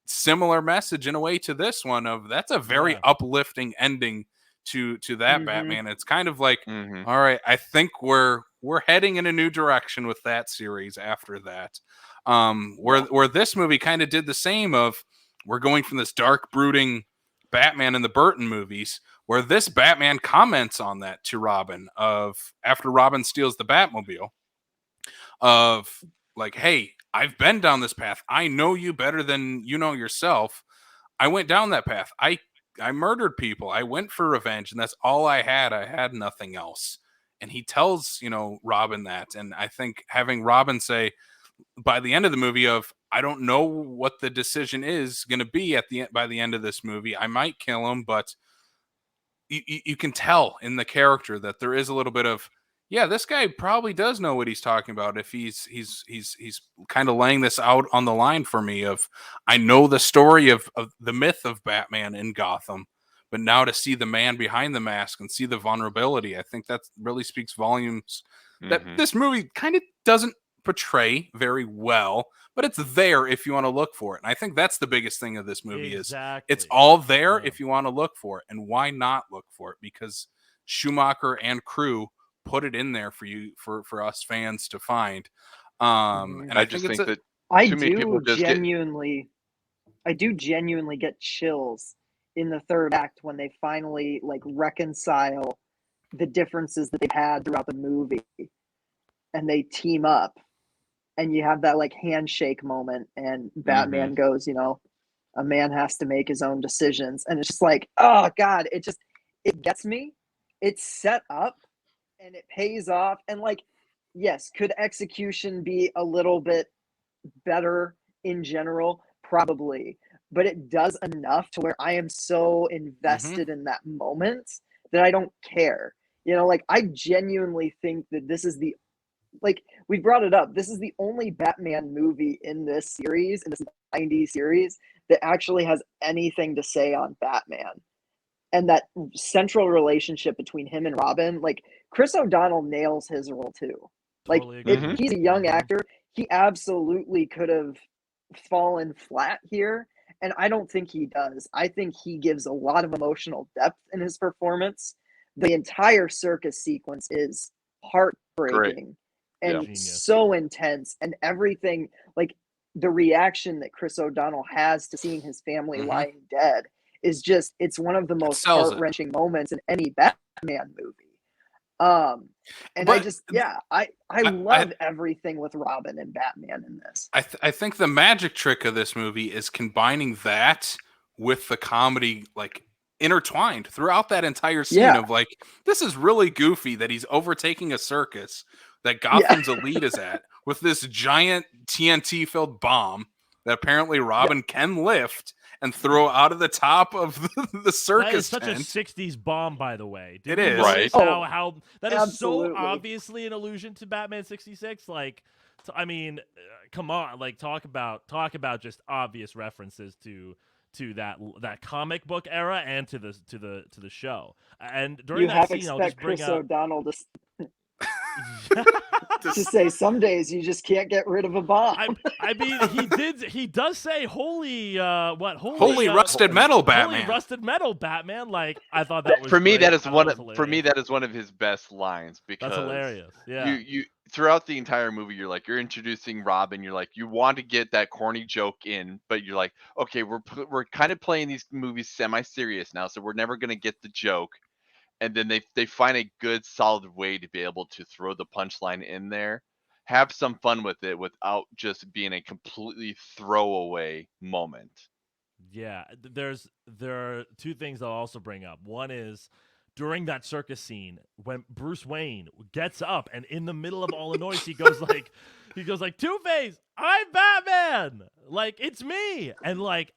similar message in a way to this one, of that's a very uplifting ending to that Batman. It's kind of like, all right, I think we're heading in a new direction with that series after that. Where this movie kind of did the same, of we're going from this dark, brooding Batman in the Burton movies, where this Batman comments on that to Robin, of after Robin steals the Batmobile, of like, hey, I've been down this path. I know you better than you know yourself. I went down that path. I murdered people. I went for revenge, and that's all I had. I had nothing else. And he tells, Robin that. And I think having Robin say by the end of the movie of, I don't know what the decision is going to be by the end of this movie. I might kill him, but you can tell in the character that there is a little bit of, yeah, this guy probably does know what he's talking about. If he's kind of laying this out on the line for me, of I know the story of the myth of Batman in Gotham, but now to see the man behind the mask and see the vulnerability, I think that really speaks volumes that this movie kind of doesn't portray very well, but it's there if you want to look for it. And I think that's the biggest thing of this movie is it's all there if you want to look for it. And why not look for it? Because Schumacher and crew put it in there for you, for us fans to find. And I just think that I too many people do just genuinely get chills in the third act when they finally like reconcile the differences that they've had throughout the movie, and they team up, and you have that like handshake moment, and Batman goes, a man has to make his own decisions, and it's just like, oh God, it gets me. It's set up and it pays off. And like, yes, could execution be a little bit better in general? Probably, but it does enough to where I am so invested in that moment that I don't care. Like, I genuinely think that this is we brought it up. This is the only Batman movie in this series, in this 90s series, that actually has anything to say on Batman. And that central relationship between him and Robin, like, Chris O'Donnell nails his role too. Like, Totally he's a young actor. He absolutely could have fallen flat here, and I don't think he does. I think he gives a lot of emotional depth in his performance. The entire circus sequence is heartbreaking and so intense, and everything, like the reaction that Chris O'Donnell has to seeing his family lying dead is just, it's one of the most heart-wrenching moments in any Batman movie. And but I love everything with Robin and Batman in this. I think the magic trick of this movie is combining that with the comedy, like intertwined throughout that entire scene of like, this is really goofy that he's overtaking a circus that Gotham's elite is at with this giant TNT filled bomb. that apparently Robin can lift and throw out of the top of the circus That is such tent. a 60s bomb, by the way. Did It you is. notice Right. how that is absolutely. so obviously an allusion to Batman 66? Like, I mean, come on, like talk about just obvious references to that comic book era and to the show. And during You that have to scene, I'll just expect bring Chris out. O'Donnell to say some days you just can't get rid of a bomb. I mean, he does say holy rusted metal Batman. Holy rusted metal Batman. Like, I thought that was For me, great. that is I thought one. it was For me, hilarious. that is one of his best lines because That's hilarious. Yeah. you throughout the entire movie, you're introducing Robin. You're like, you want to get that corny joke in, but you're like, okay, we're kind of playing these movies semi-serious now, so we're never gonna get the joke. And then they find a good solid way to be able to throw the punchline in there, have some fun with it without just being a completely throwaway moment. Yeah, there are two things I'll also bring up. One is during that circus scene when Bruce Wayne gets up and in the middle of all the noise he goes like Two-Face, I'm Batman, like it's me, and like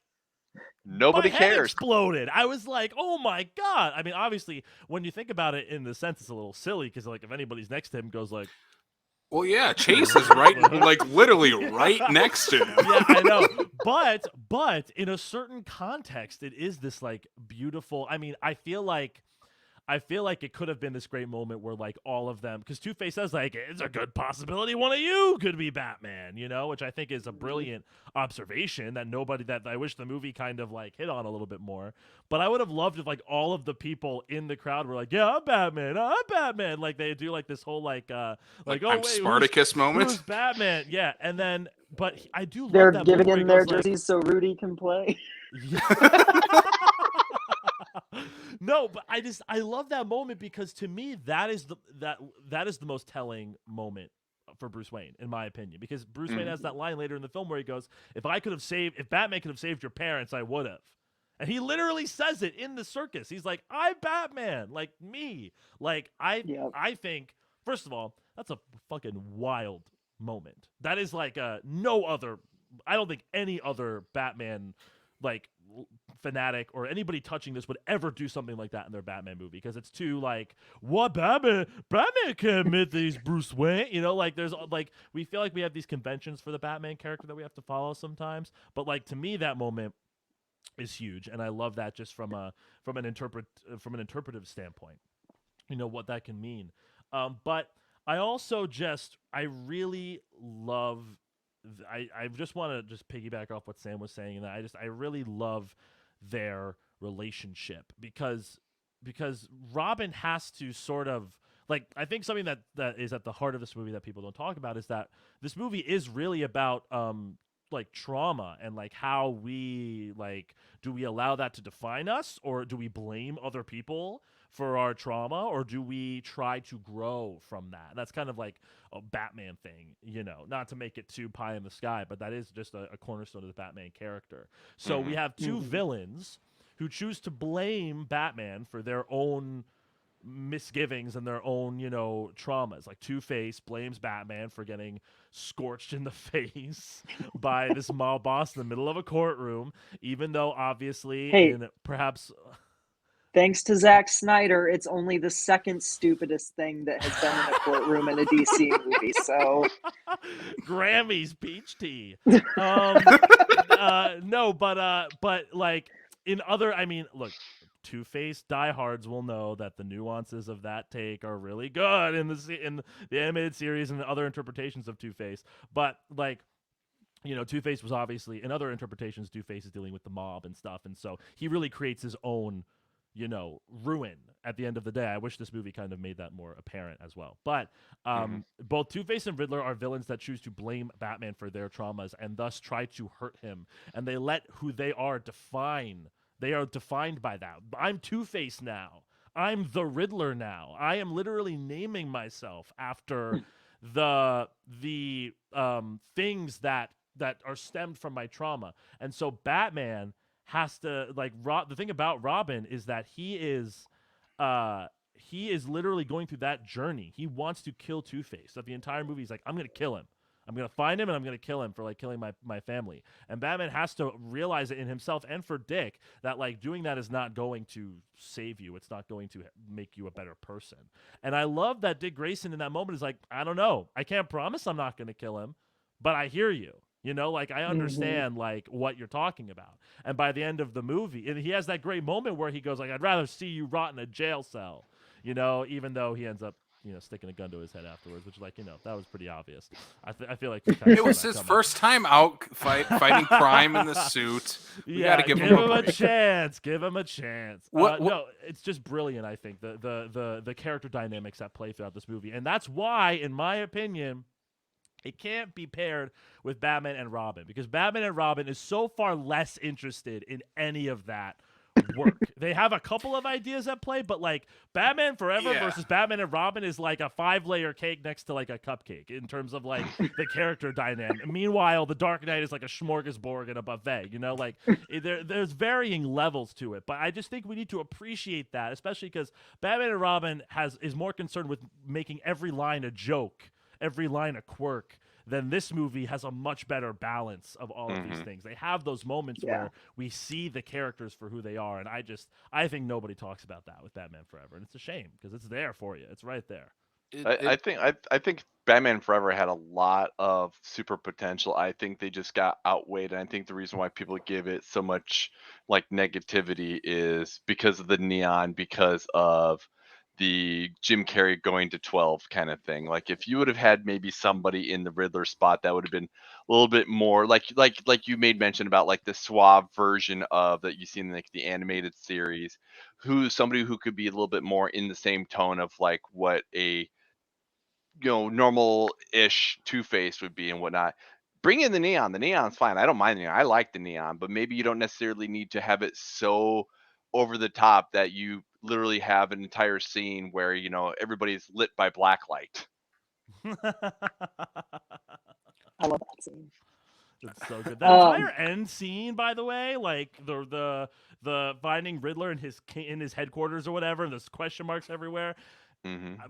Nobody my head cares. exploded. I was like, oh my god. I mean, obviously, when you think about it in the sense, it's a little silly because like if anybody's next to him goes like. Well, yeah, Chase is right, like literally right next to him. Yeah, I know. But in a certain context, it is this like beautiful. I mean, I feel like it could have been this great moment where like all of them, because Two-Face says like it's a good possibility one of you could be Batman, you know, which I think is a brilliant observation that I wish the movie kind of like hit on a little bit more. But I would have loved if like all of the people in the crowd were like, yeah, I'm Batman, like they do like this whole like oh I'm wait, Spartacus moment. who's Batman? Yeah, and then but I do love They're that giving moment him where their he goes, like, jerseys so Rudy can play. yeah. No, but I love that moment because to me that is the most telling moment for Bruce Wayne, in my opinion, because Bruce Wayne has that line later in the film where he goes, if Batman could have saved your parents, I would have. And he literally says it in the circus. He's like, I'm Batman, like me. Like I think, first of all, that's a fucking wild moment. That is like no other, I don't think any other Batman like fanatic or anybody touching this would ever do something like that in their Batman movie, because it's too like, what, Batman can't admit that he's Bruce Wayne, you know, like there's like, we feel like we have these conventions for the Batman character that we have to follow sometimes, but like to me that moment is huge, and I love that just from an interpretive standpoint, you know, what that can mean. But I also I really love, I just want to just piggyback off what Sam was saying, and I really love their relationship because Robin has to sort of like, I think something that is at the heart of this movie that people don't talk about is that this movie is really about like trauma and like how we like, do we allow that to define us, or do we blame other people for our trauma, or do we try to grow from that? That's kind of like a Batman thing, you know, not to make it too pie in the sky, but that is just a cornerstone of the Batman character. So we have two villains who choose to blame Batman for their own misgivings and their own, you know, traumas. Like Two-Face blames Batman for getting scorched in the face by this mob boss in the middle of a courtroom, even though obviously perhaps thanks to Zack Snyder, it's only the second stupidest thing that has been in a courtroom in a DC movie. So Grammys peach tea. No, but like in other, I mean, look, Two-Face diehards will know that the nuances of that take are really good in the animated series and other interpretations of Two-Face. But like, you know, Two-Face was obviously, in other interpretations, Two-Face is dealing with the mob and stuff, and so he really creates his own, you know, ruin at the end of the day. I wish this movie kind of made that more apparent as well. But both Two-Face and Riddler are villains that choose to blame Batman for their traumas and thus try to hurt him, and they let who they are define. They are defined by that. I'm Two-Face now. I'm the Riddler now. I am literally naming myself after the things that are stemmed from my trauma. And so Batman has to, like, the thing about Robin is that he is literally going through that journey. He wants to kill Two-Face. So the entire movie he's like, I'm going to kill him. I'm gonna find him and I'm gonna kill him for like killing my family. And Batman has to realize it in himself and for Dick that like doing that is not going to save you. It's not going to make you a better person. And I love that Dick Grayson in that moment is like, I don't know. I can't promise I'm not gonna kill him, but I hear you. You know, like I understand like what you're talking about. And by the end of the movie, and he has that great moment where he goes like, I'd rather see you rot in a jail cell, you know, even though he ends up, you know, sticking a gun to his head afterwards, which, like, you know, that was pretty obvious. I feel like it was his first time out fighting crime in the suit. We gotta give him a chance. Give him a chance. No, it's just brilliant. I think the character dynamics that play throughout this movie, and that's why, in my opinion, it can't be paired with Batman and Robin, because Batman and Robin is so far less interested in any of that work. They have a couple of ideas at play, but like Batman Forever versus Batman and Robin is like a 5-layer cake next to like a cupcake in terms of like the character dynamic. Meanwhile, the Dark Knight is like a smorgasbord and a buffet, you know, like there's varying levels to it. But I just think we need to appreciate that, especially because Batman and Robin is more concerned with making every line a joke, every line a quirk, then this movie has a much better balance of all of these things. They have those moments where we see the characters for who they are, and I think nobody talks about that with Batman Forever, and it's a shame because it's there for you. It's right there. I think Batman Forever had a lot of super potential. I think they just got outweighed, and I think the reason why people give it so much like negativity is because of the neon, because of the Jim Carrey going to 12 kind of thing. Like if you would have had maybe somebody in the Riddler spot that would have been a little bit more like you made mention about like the suave version of that you see in like the animated series, somebody who could be a little bit more in the same tone of like what a normal-ish Two-Face would be and whatnot. Bring in the neon. The neon's fine. I don't mind the neon. I like the neon, but maybe you don't necessarily need to have it so over the top that you literally have an entire scene where everybody's lit by black light. I love that scene. It's so good. That entire end scene, by the way, like the finding Riddler in his headquarters or whatever, and there's question marks everywhere.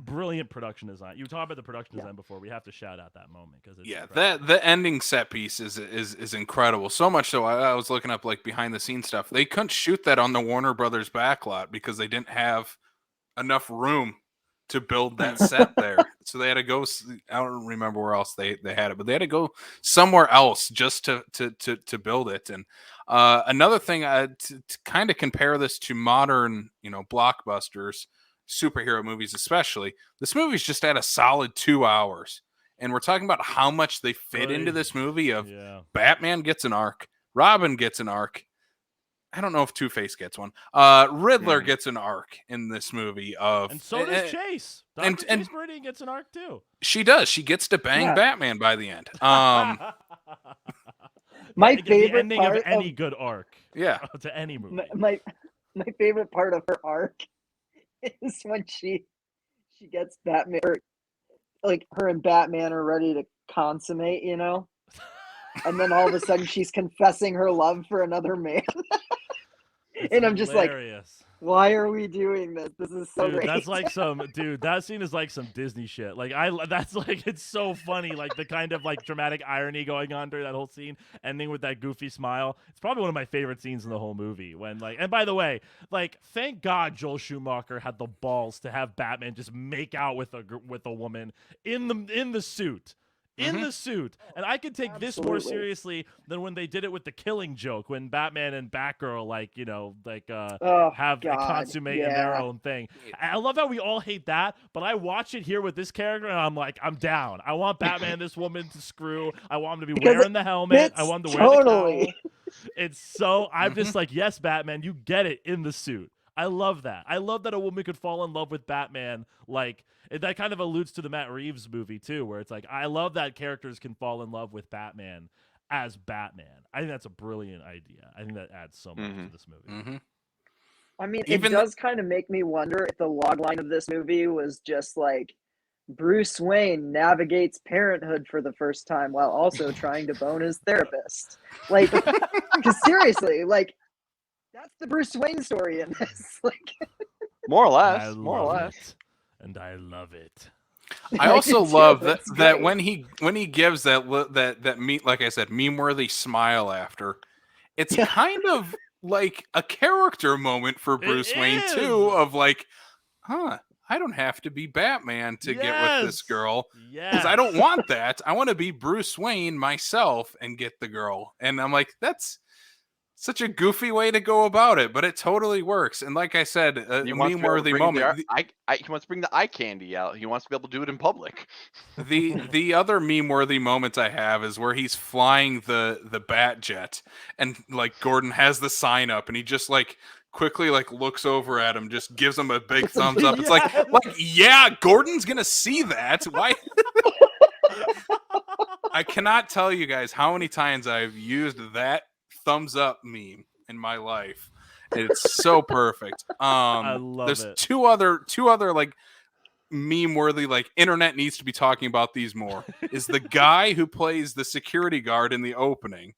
Brilliant production design. You talked about the production design before. We have to shout out that moment because the ending set piece is incredible. So much so I was looking up like behind the scenes stuff. They couldn't shoot that on the Warner Brothers backlot because they didn't have enough room to build that set there. So they had to go. I don't remember where else they had it, but they had to go somewhere else just to build it. And another thing, to kind of compare this to modern blockbusters, superhero movies especially, this movie's just at a solid 2 hours, and we're talking about how much they fit into this movie of Batman gets an arc, Robin gets an arc, I don't know if Two-Face gets one, Riddler gets an arc in this movie and so does Chase. Chase Meridian gets an arc too. She does. She gets to bang Batman by the end. My favorite ending part of any good arc to any movie. My favorite part of her arc is when she gets Batman, or like her and Batman are ready to consummate, and then all of a sudden she's confessing her love for another man. And I'm just hilarious. Like, why are we doing this? This is so great. That's like that scene is like some Disney shit. Like that's like, it's so funny. Like the kind of like dramatic irony going on during that whole scene, ending with that goofy smile. It's probably one of my favorite scenes in the whole movie. When and by the way, like thank God Joel Schumacher had the balls to have Batman just make out with a woman in the suit. In the suit. And I could take this more seriously than when they did it with the Killing Joke, when Batman and Batgirl consummate in their own thing. I love how we all hate that, but I watch it here with this character and I'm like, I'm down. I want Batman and this woman to screw. I want him to be wearing the helmet. I want him to wear the cowl. It's so, I'm just like, yes, Batman, you get it in the suit. I love that. I love that a woman could fall in love with Batman. Like, that kind of alludes to the Matt Reeves movie, too, where it's like, I love that characters can fall in love with Batman as Batman. I think that's a brilliant idea. I think that adds so much to this movie. I mean, it does kind of make me wonder if the logline of this movie was just like, Bruce Wayne navigates parenthood for the first time while also trying to bone his therapist. Like, because seriously, like, that's the Bruce Wayne story in this. Like, more or less. And I love it. I also do, love that it's that great. when he gives that like I said, meme worthy smile after, it's Yeah. kind of like a character moment for It Bruce Wayne is. too, of like, huh, I don't have to be Batman to get with this girl. Because I don't Yes. want that. I want to be Bruce Wayne myself and get the girl. And I'm like, that's such a goofy way to go about it, but it totally works. And like I said, He a wants to be able to meme-worthy bring moment. he wants to bring the eye candy out. He wants to be able to do it in public. The other meme-worthy moment I have is where he's flying the bat jet, and like Gordon has the sign up, and he just like quickly like looks over at him, just gives him a big thumbs up. It's Yes. like yeah, Gordon's gonna see that. Why? I cannot tell you guys how many times I've used that thumbs up meme in my life. It's so perfect. I love There's it. two other like meme worthy, like internet needs to be talking about these more. Is the guy who plays the security guard in the opening.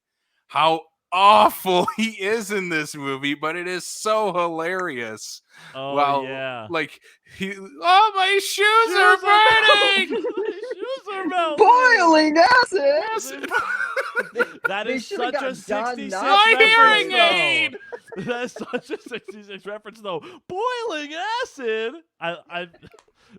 How awful he is in this movie, but it is so hilarious. Oh Well, yeah. like my shoes are burning. My shoes are melting. Boiling acid. That They is should've such a got Don 66 Knotts My hearing reference, aid. though. That's such a 66 reference, though. Boiling acid. I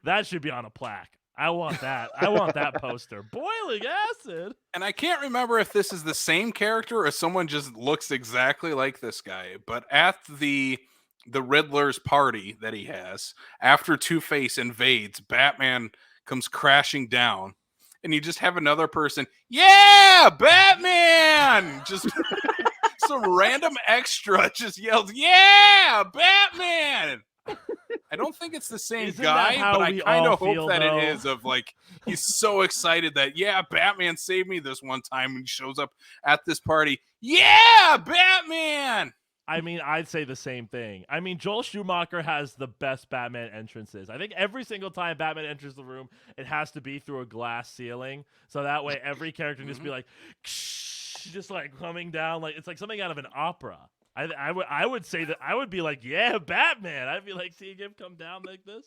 that should be on a plaque. I want that. I want that poster. Boiling acid. And I can't remember if this is the same character or someone just looks exactly like this guy. But at the Riddler's party that he has, after Two-Face invades, Batman comes crashing down. And you just have another person, yeah, Batman! Just some random extra just yelled, yeah, Batman! I don't think it's the same Isn't guy, that how but I we kind all of feel, hope that though? it is, of like, he's so excited that, yeah, Batman saved me this one time, and he shows up at this party, yeah, Batman! I mean, I'd say the same thing. I mean, Joel Schumacher has the best Batman entrances. I think every single time Batman enters the room, it has to be through a glass ceiling. So that way every character can just be like, just like coming down. Like it's like something out of an opera. I would say that I would be like, yeah, Batman. I'd be like seeing him come down like this.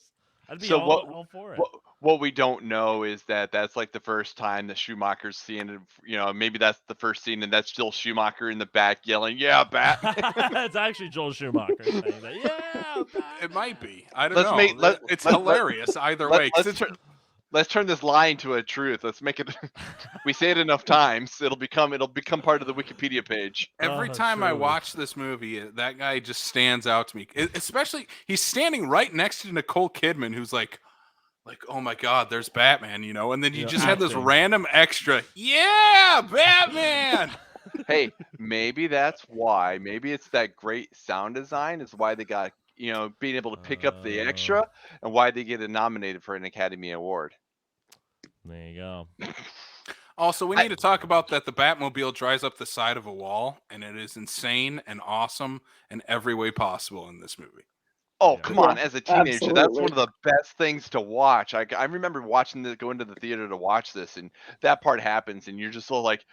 I'd be So all for it. what we don't know is that that's like the first time that Schumacher's seeing it. You know, maybe that's the first scene, and that's still Schumacher in the back yelling, "Yeah, Batman!" It's actually Joel Schumacher saying that. Yeah, Batman. It might be. I don't Let's know. make- It's let- hilarious either way. 'Cause Let's turn this lie into a truth. Let's make it. We say it enough times, it'll become part of the Wikipedia page. Every Oh, time I truly. watch this movie, that guy just stands out to me. Especially, he's standing right next to Nicole Kidman, who's like, oh my God, there's Batman, you know? And then you Yeah, just have this acting. random extra, yeah, Batman! Hey, maybe that's why. Maybe it's that great sound design is why they got, being able to pick up the extra and why they get nominated for an Academy Award. There you go. Also, we need to talk about that the Batmobile drives up the side of a wall, and it is insane and awesome in every way possible in this movie. Oh, Yeah. come on. Yeah, As a teenager, that's one absolutely. of the best things to watch. I remember watching this, going to the theater to watch this, and that part happens, and you're just so like,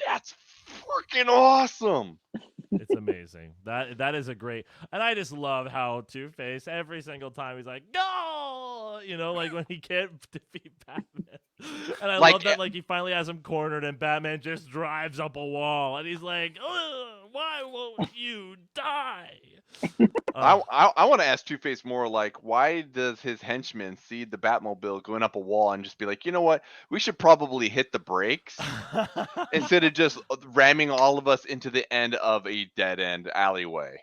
that's freaking awesome. It's amazing. That is a great, and I just love how Two-Face every single time he's like, "No!" You know, like when he can't defeat Batman, and I Like, love that like he finally has him cornered, and Batman just drives up a wall, and he's like, "Ugh, "Why won't you die?" I want to ask Two-Face more like, why does his henchman see the Batmobile going up a wall and just be like, you know what, we should probably hit the brakes instead of just ramming all of us into the end of a dead end alleyway.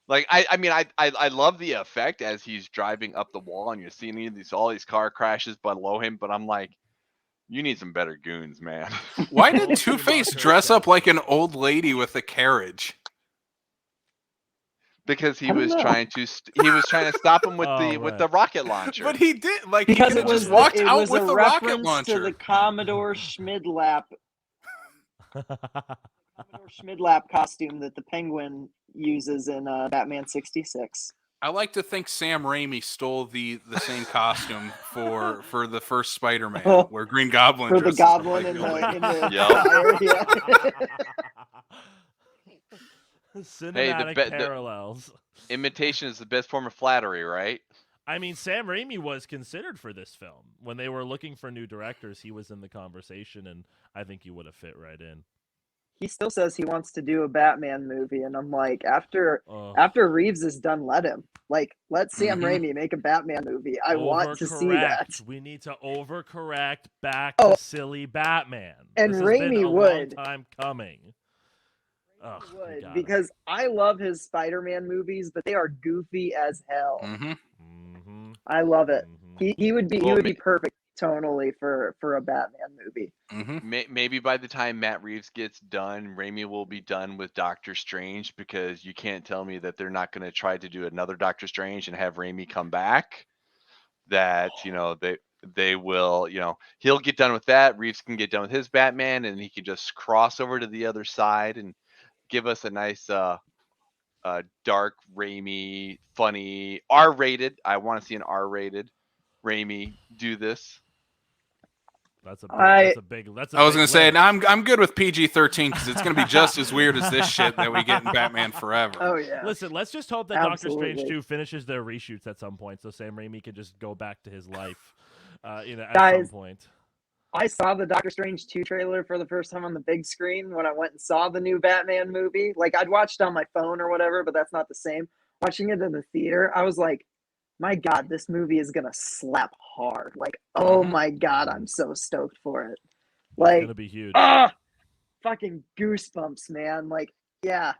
Like I mean I love the effect as he's driving up the wall and you're seeing all these car crashes below him, but I'm like, you need some better goons, man. Why Joel did Two-Face Schumacher dress up says- like an old lady with a carriage? Because I don't know. he was trying to stop him with Oh, with right. the rocket launcher. But he did, like, Because he it could have was just walked it out was with a the rocket reference launcher. to the Commodore Schmidlap costume that the Penguin uses in Batman 66. I like to think Sam Raimi stole the same costume for the first Spider-Man, where Green Goblin For the dresses up Goblin like in a lady. the Yep. area. Cinematic the- parallels. Imitation is the best form of flattery, right? I mean, Sam Raimi was considered for this film. When they were looking for new directors, he was in the conversation, and I think he would have fit right in. He still says he wants to do a Batman movie, and I'm like, after Ugh. Reeves is done, let him. Like, let Sam Raimi make a Batman movie. I want to see that. We need to overcorrect back Oh. to silly Batman. And this has been Raimi a would. long time coming. Ugh, we Would, gotta. because I love his Spider-Man movies, but they are goofy as hell. Mm-hmm. I love it. Mm-hmm. He would be Well, perfect tonally for a Batman movie. Maybe by the time Matt Reeves gets done, Raimi will be done with Doctor Strange, because you can't tell me that they're not going to try to do another Doctor Strange and have Raimi come back. That, they will, he'll get done with that. Reeves can get done with his Batman, and he can just cross over to the other side and give us a nice dark, Raimi, funny, R-rated. I want to see an R-rated Raimi do this. That's a big. I was gonna say, I'm good with PG-13 because it's gonna be just as weird as this shit that we get in Batman Forever. Oh yeah. Listen, let's just hope that Absolutely. Doctor Strange 2 finishes their reshoots at some point, so Sam Raimi can just go back to his life, at Guys, some point. I saw the Doctor Strange 2 trailer for the first time on the big screen when I went and saw the new Batman movie. Like, I'd watched it on my phone or whatever, but that's not the same. Watching it in the theater, I was like, my God, this movie is going to slap hard. Like, oh my God, I'm so stoked for it. Like, It's going to be huge. Fucking goosebumps, man. Like, yeah.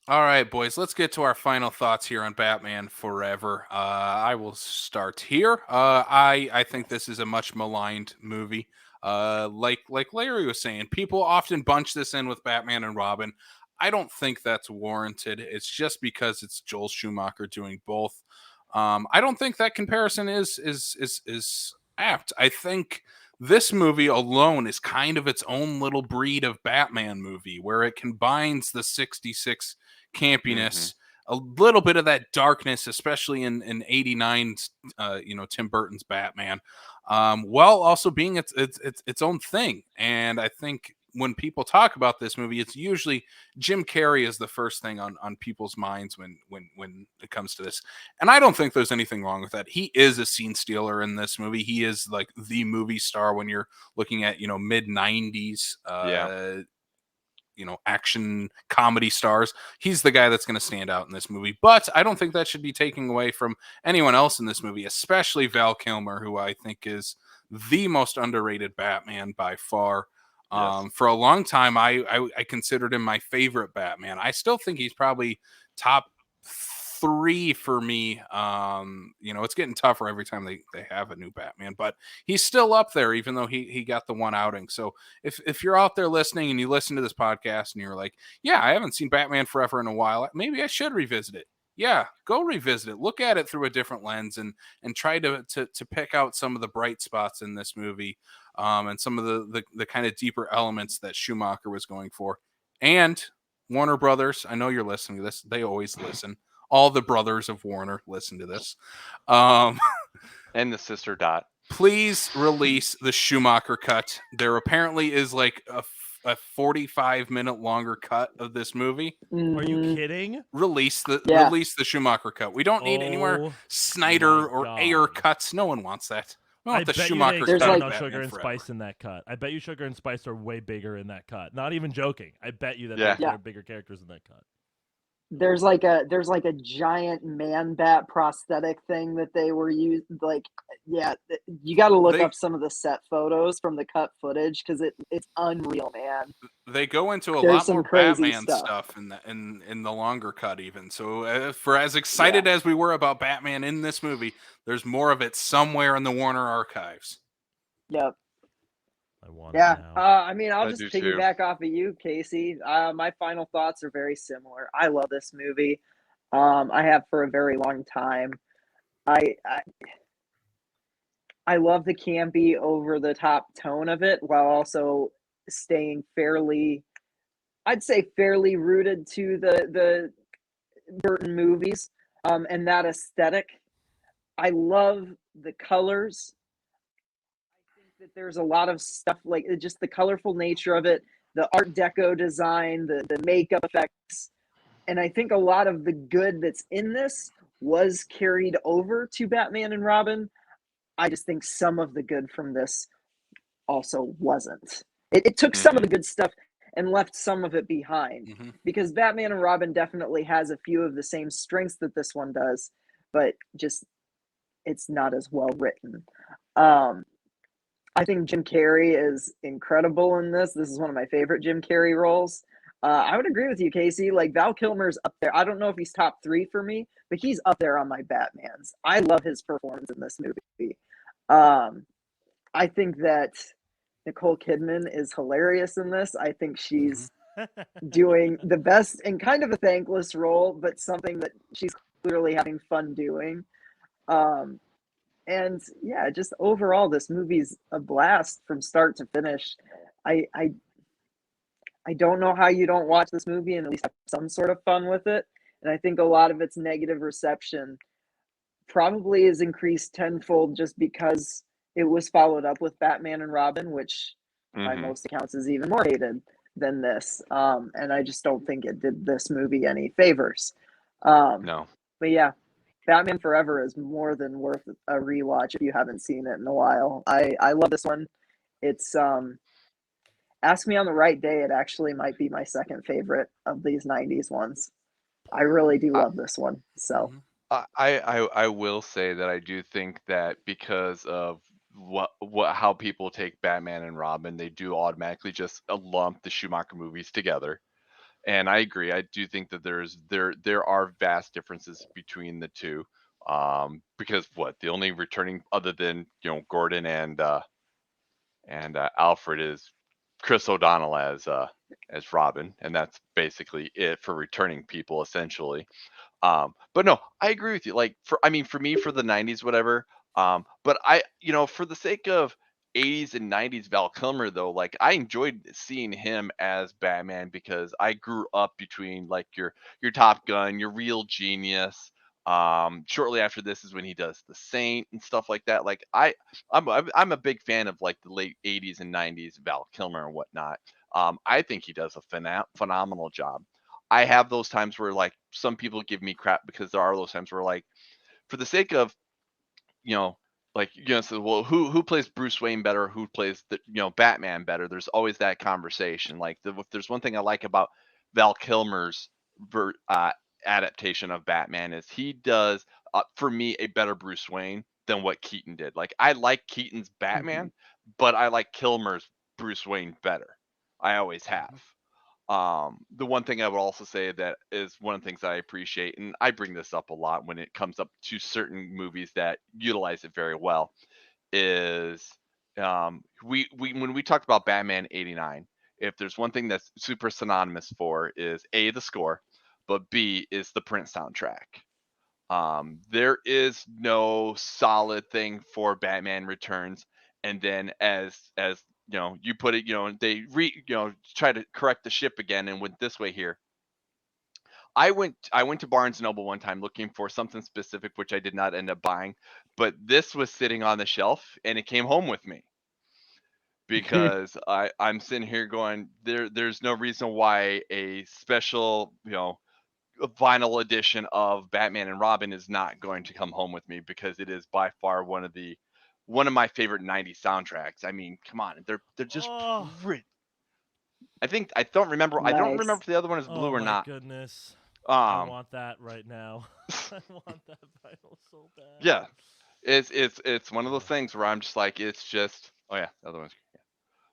All right, boys, let's get to our final thoughts here on Batman Forever. I will start here. I think this is a much maligned movie. Like Larry was saying, people often bunch this in with Batman and Robin. I don't think that's warranted. It's just because it's Joel Schumacher doing both. I don't think that comparison is apt. I think this movie alone is kind of its own little breed of Batman movie, where it combines the 66 campiness, a little bit of that darkness, especially in 89's Tim Burton's Batman, while also being its own thing. And I think when people talk about this movie, it's usually Jim Carrey is the first thing on people's minds when it comes to this. And I don't think there's anything wrong with that. He is a scene stealer in this movie. He is like the movie star when you're looking at, mid 90s, action comedy stars. He's the guy that's going to stand out in this movie. But I don't think that should be taken away from anyone else in this movie, especially Val Kilmer, who I think is the most underrated Batman by far. Yes. For a long time, I considered him my favorite Batman. I still think he's probably top 3 for me. It's getting tougher every time they have a new Batman, but he's still up there, even though he got the one outing. So if you're out there listening and you listen to this podcast and you're like, yeah, I haven't seen Batman Forever in a while, maybe I should revisit it. Yeah, go revisit it. Look at it through a different lens and try to pick out some of the bright spots in this movie, and some of the kind of deeper elements that Schumacher was going for. And Warner Brothers, I know you're listening to this. They always listen. All the brothers of Warner listen to this. And the sister Dot. Please release the Schumacher cut. There apparently is like a 45-minute longer cut of this movie. Are you kidding? Release the Schumacher cut. We don't need any more Snyder or Ayer cuts. No one wants that. We want the Schumacher there's cut. no sugar and spice in that cut. I bet you sugar and spice are way bigger in that cut. Not even joking. I bet you that there are bigger characters in that cut. There's like a giant man bat prosthetic thing that they were using. Like, yeah, you got to look up some of the set photos from the cut footage because it's unreal, man. They go into a lot more Batman stuff in the longer cut, even. So, for as excited as we were about Batman in this movie, there's more of it somewhere in the Warner archives. Yep. I want it now. I mean, I'll just piggyback off of you, Casey. My final thoughts are very similar. I love this movie. I have for a very long time. I love the campy, over the top tone of it, while also staying fairly rooted to the Burton movies, and that aesthetic. I love the colors. That there's a lot of stuff, like just the colorful nature of it, the Art Deco design, the makeup effects, and I think a lot of the good that's in this was carried over to Batman and Robin. I just think some of the good from this also wasn't. It took some of the good stuff and left some of it behind, because Batman and Robin definitely has a few of the same strengths that this one does, but just it's not as well written. I think Jim Carrey is incredible in this. This is one of my favorite Jim Carrey roles. I would agree with you, Casey. Like, Val Kilmer's up there. I don't know if he's top 3 for me, but he's up there on my Batmans. I love his performance in this movie. I think that Nicole Kidman is hilarious in this. I think she's doing the best in kind of a thankless role, but something that she's clearly having fun doing. And yeah, just overall, this movie's a blast from start to finish. I don't know how you don't watch this movie and at least have some sort of fun with it. And I think a lot of its negative reception probably is increased tenfold just because it was followed up with Batman and Robin, which by most accounts is even more hated than this. And I just don't think it did this movie any favors. No. But yeah, Batman Forever is more than worth a rewatch if you haven't seen it in a while. I love this one. It's ask me on the right day, it actually might be my second favorite of these 90s ones. I really do love this one. So I will say that I do think that because of how people take Batman and Robin, they do automatically just lump the Schumacher movies together. And I agree. I do think that there are vast differences between the two. Because the only returning other than Gordon and Alfred is Chris O'Donnell as Robin, and that's basically it for returning people essentially. But no, I agree with you. Like for me, for the 90s, whatever. But for the sake of 80s and 90s Val Kilmer though, like I enjoyed seeing him as Batman because I grew up between like your Top Gun, your Real Genius. Shortly after this is when he does The Saint and stuff like that. Like I'm a big fan of like the late 80s and 90s Val Kilmer and whatnot. I think he does a phenomenal job. I have those times where like some people give me crap because there are those times where like for the sake of so well who plays Bruce Wayne better, who plays the Batman better, there's always that conversation. Like if there's one thing I like about Val Kilmer's adaptation of Batman is he does for me a better Bruce Wayne than what Keaton did. Like I like Keaton's Batman, but I like Kilmer's Bruce Wayne better. I always have. The one thing I would also say that is one of the things I appreciate, and I bring this up a lot when it comes up to certain movies that utilize it very well, is we when we talked about Batman '89, if there's one thing that's super synonymous for is A, the score, but B is the Prince soundtrack. There is no solid thing for Batman Returns, and then as you put it, they try to correct the ship again and went this way here. I went to Barnes and Noble one time looking for something specific, which I did not end up buying, but this was sitting on the shelf and it came home with me because I'm sitting here going, there's no reason why a special a vinyl edition of Batman and Robin is not going to come home with me because it is by far one of my favorite 90s soundtracks. I mean, come on, they're just pretty. I don't remember. I don't remember nice. if the other one is blue or not. Goodness. I want that right now. I want that vinyl so bad. Yeah, it's one of those things where I'm just like, it's just the other one's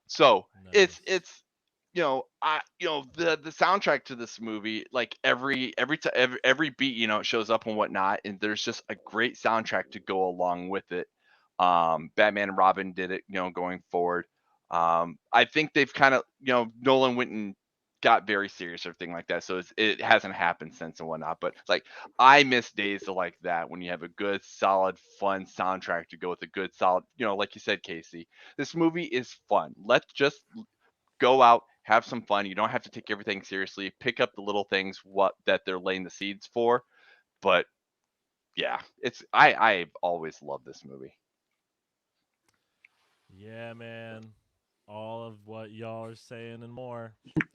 so Nice. it's the soundtrack to this movie, like every beat it shows up and whatnot, and there's just a great soundtrack to go along with it. Batman and Robin did it going forward. I think they've kind of Nolan went and got very serious or everything like that, so it hasn't happened since and whatnot, but like I miss days of like that when you have a good solid fun soundtrack to go with a good solid like you said, Casey, this movie is fun. Let's just go out, have some fun. You don't have to take everything seriously. Pick up the little things that they're laying the seeds for. But yeah, I've always loved this movie. Yeah, man. All of what y'all are saying and more.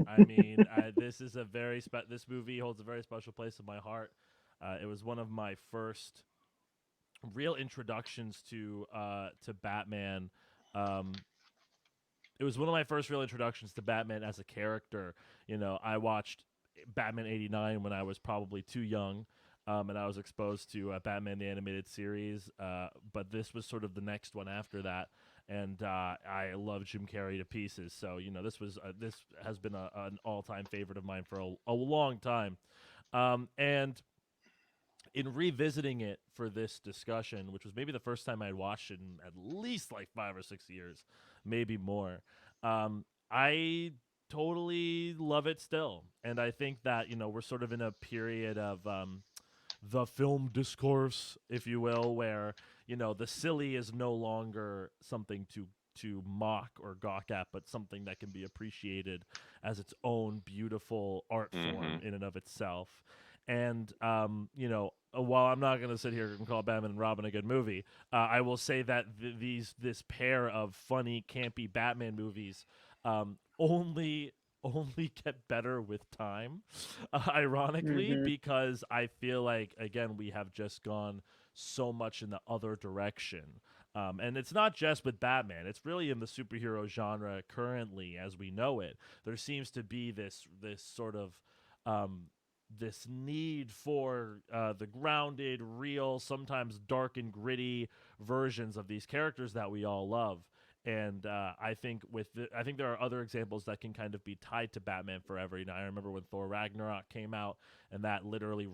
I mean, this is this movie holds a very special place in my heart. It was one of my first real introductions to Batman. It was one of my first real introductions to Batman as a character. I watched Batman '89 when I was probably too young, and I was exposed to Batman the Animated Series. But this was sort of the next one after that, and I love Jim Carrey to pieces. So this has been an all-time favorite of mine for a long time, and in revisiting it for this discussion, which was maybe the first time I'd watched it in at least like 5 or 6 years, maybe more, I totally love it still. And I think that, we're sort of in a period of the film discourse, if you will, where, the silly is no longer something to mock or gawk at, but something that can be appreciated as its own beautiful art form in and of itself. And, while I'm not going to sit here and call Batman and Robin a good movie, I will say that this pair of funny, campy Batman movies only get better with time, ironically, because I feel like, again, we have just gone so much in the other direction. And it's not just with Batman. It's really in the superhero genre currently as we know it. There seems to be this sort of this need for the grounded, real, sometimes dark and gritty versions of these characters that we all love. And I think there are other examples that can kind of be tied to Batman Forever. I remember when Thor Ragnarok came out, and that literally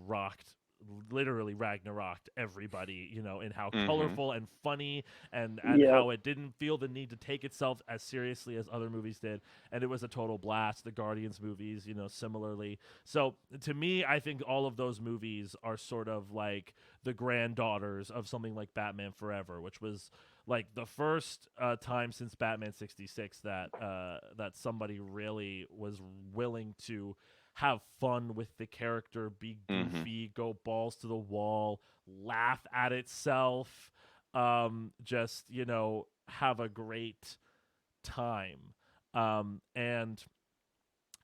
Ragnaroked everybody, in how colorful and funny and how it didn't feel the need to take itself as seriously as other movies did. And it was a total blast. The Guardians movies, similarly. So to me, I think all of those movies are sort of like the granddaughters of something like Batman Forever, which was like the first time since Batman '66 that somebody really was willing to have fun with the character, be goofy, go balls to the wall, laugh at itself, just, have a great time. And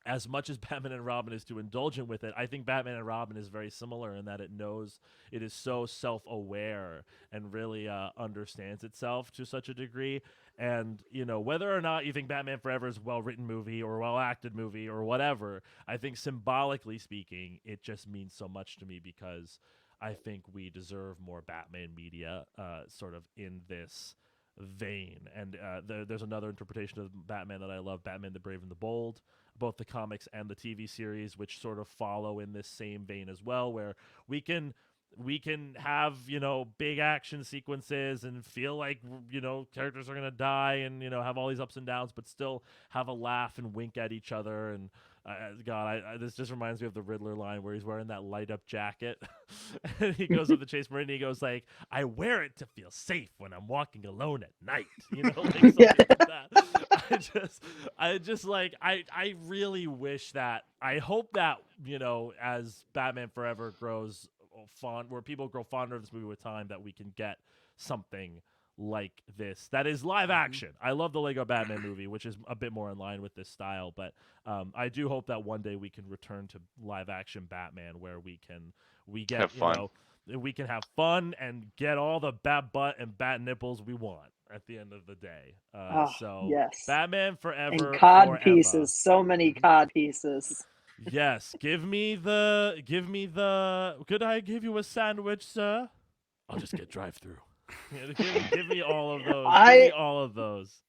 as much as Batman and Robin is too indulgent with it, I think Batman and Robin is very similar in that it knows it is so self-aware and really understands itself to such a degree. And, whether or not you think Batman Forever is a well-written movie or a well-acted movie or whatever, I think symbolically speaking, it just means so much to me because I think we deserve more Batman media sort of in this vein. And there's another interpretation of Batman that I love, Batman the Brave and the Bold, both the comics and the TV series, which sort of follow in this same vein as well, where we can have, big action sequences and feel like, characters are going to die and, have all these ups and downs, but still have a laugh and wink at each other. And this just reminds me of the Riddler line where he's wearing that light up jacket and he goes up to Chase Meridian and he goes like, I wear it to feel safe when I'm walking alone at night, like something like that. I really wish that, I hope that, as Batman Forever grows where people grow fonder of this movie with time, that we can get something like this that is live action. I love the Lego Batman movie, which is a bit more in line with this style, but I do hope that one day we can return to live action Batman where we can have fun and get all the bat butt and bat nipples we want at the end of the day. Yes. Batman Forever and cod forever. pieces, so many cod pieces. Yes, give me the. Could I give you a sandwich, sir? I'll just get drive-through. Give me all of those. Give me all of those.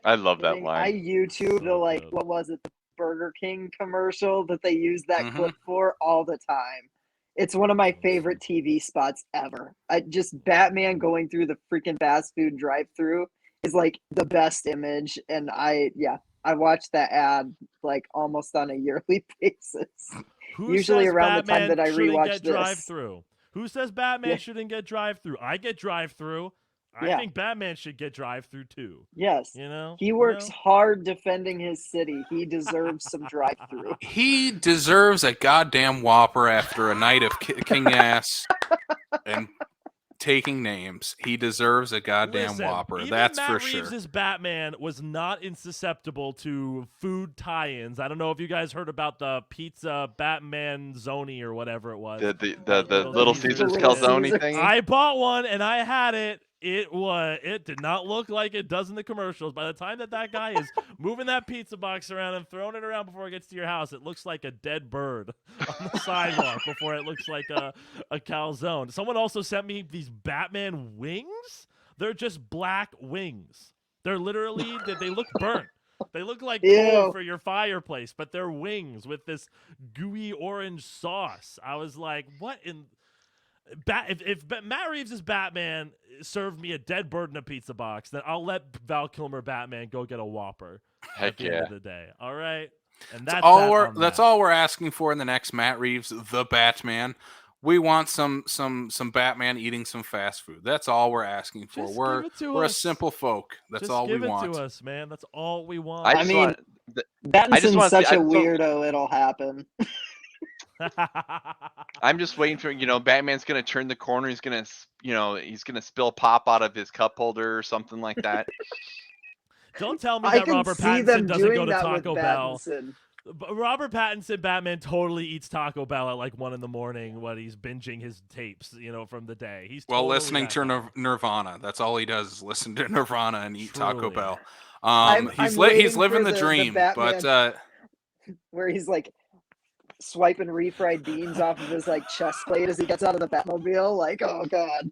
I love that line. I YouTube what was it, the Burger King commercial that they use that clip for all the time. It's one of my favorite TV spots ever. Just Batman going through the freaking fast food drive-through is like the best image, and I watch that ad like almost on a yearly basis. Usually around Batman the time that I rewatch this. Drive-through? Who says Batman shouldn't get drive-through? I get drive-through. I think Batman should get drive-through too. Yes. He works hard defending his city. He deserves some drive-through. He deserves a goddamn Whopper after a night of king ass and taking names, he deserves a goddamn Listen, Whopper. even That's Matt for Reeves' sure. Batman was not insusceptible to food tie-ins. I don't know if you guys heard about the pizza Batman Zoni or whatever it was. The Little Caesars Little calzone Caesars. thingy. I bought one and I had it. It did not look like it does in the commercials. By the time that guy is moving that pizza box around and throwing it around before it gets to your house, it looks like a dead bird on the sidewalk before it looks like a calzone. Someone also sent me these Batman wings. They're just black wings. They're literally they look burnt. They look like coal Ew. for your fireplace, but they're wings with this gooey orange sauce. I was like, what in... If Matt Reeves' Batman served me a dead bird in a pizza box, then I'll let Val Kilmer Batman go get a Whopper. Heck at the end of the day. All right, and That's that's all that we're on that's that. all we're asking for in the next Matt Reeves, the Batman. We want some Batman eating some fast food. That's all we're asking for. Just We're give it to we're a us. simple folk. That's Just all we give it want. to us, man. That's all we want. I I just mean, want. Battinson's wanna see- such I a just want- weirdo, it'll happen. I'm just waiting for Batman's gonna turn the corner. He's gonna spill pop out of his cup holder or something like that. Don't tell me I that can Robert see them Pattinson doesn't go doing to that with Taco Bell. Pattinson. Robert Pattinson Batman totally eats Taco Bell at like 1 a.m. when he's binging his tapes, from the day. He's While totally listening that to guy. Nirvana, that's all he does is listen to Nirvana and eat Taco Truly. Bell. I'm He's waiting living for the the dream, Batman- but Where he's like swiping refried beans off of his like chest plate as he gets out of the Batmobile. Like, oh god,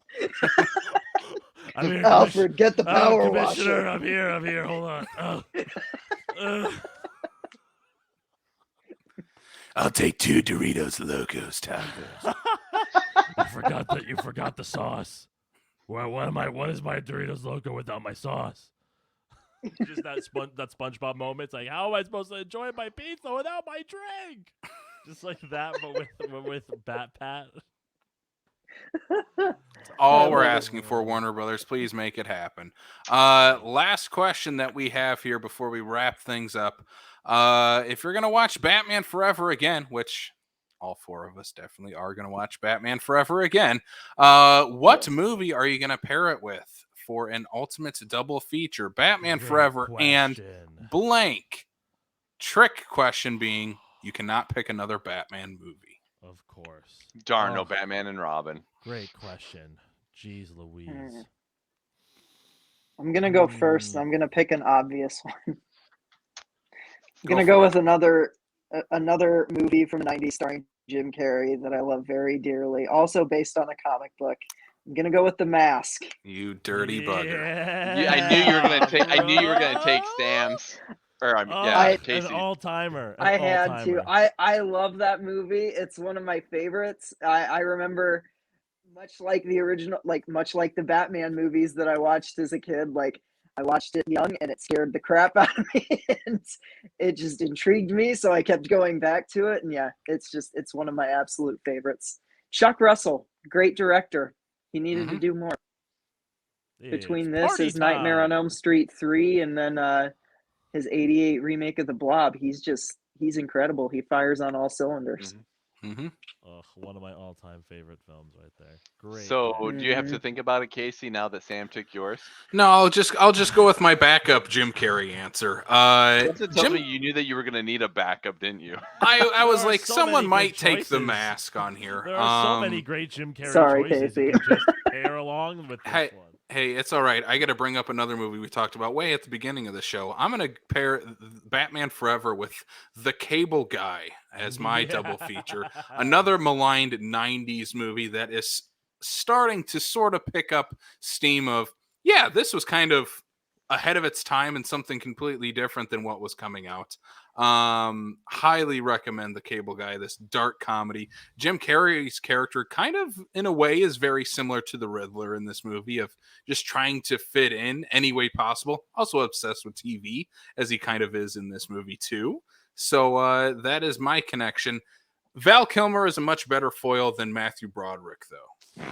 I'm here, Alfred, get the power Commissioner. washer. I'm here. Hold on. I'll take 2 Doritos Locos tacos. You forgot the sauce. What is my Doritos Loco without my sauce? Just that SpongeBob moment. It's like, how am I supposed to enjoy my pizza without my drink? Just like that, but with Bat Pat. All I we're love it. asking for, Warner Brothers, please make it happen. Last question that we have here before we wrap things up. If you're going to watch Batman Forever again, which all 4 of us definitely are going to watch Batman Forever again, what movie are you going to pair it with for an ultimate double feature? Batman Great Forever and question. blank. Trick question being, you cannot pick another Batman movie. Of course. Darn, no Oh, Batman and Robin. Great question. Jeez Louise. I'm gonna go first. I'm gonna pick an obvious one. I'm Go gonna for go it. with another movie from the '90s starring Jim Carrey that I love very dearly, also based on a comic book. I'm gonna go with The Mask. You dirty bugger. I knew you were gonna take. I knew you were gonna take Sam's. Or An Casey. all-timer. I had to. I love that movie. It's one of my favorites. I remember, much like the original, much like the Batman movies that I watched as a kid. I watched it young and it scared the crap out of me, and it just intrigued me. So I kept going back to it, and yeah, it's one of my absolute favorites. Chuck Russell, great director. He needed to do more. Between this, his Nightmare on Elm Street 3, and then his '88 remake of The Blob, he's incredible. He fires on all cylinders. Mm-hmm. One of my all-time favorite films right there. Great. So, do you have to think about it, Casey? Now that Sam took yours, No, I'll just go with my backup Jim Carrey answer. Something tells Jim, me you knew that you were gonna need a backup, didn't you? I was There are like, so someone many might good take the choices. mask on here. There are so many great Jim Carrey Sorry, choices. You Casey. can just pair along with this one. Hey, it's all right. I got to bring up another movie we talked about way at the beginning of the show. I'm going to pair Batman Forever with The Cable Guy as my double feature. Another maligned 90s movie that is starting to sort of pick up steam of, yeah, this was kind of ahead of its time and something completely different than what was coming out. Highly recommend The Cable Guy, this dark comedy. Jim Carrey's character kind of in a way is very similar to the Riddler in this movie, of just trying to fit in any way possible. Also obsessed with TV, as he kind of is in this movie too. So that is my connection. Val Kilmer is a much better foil than Matthew Broderick, though.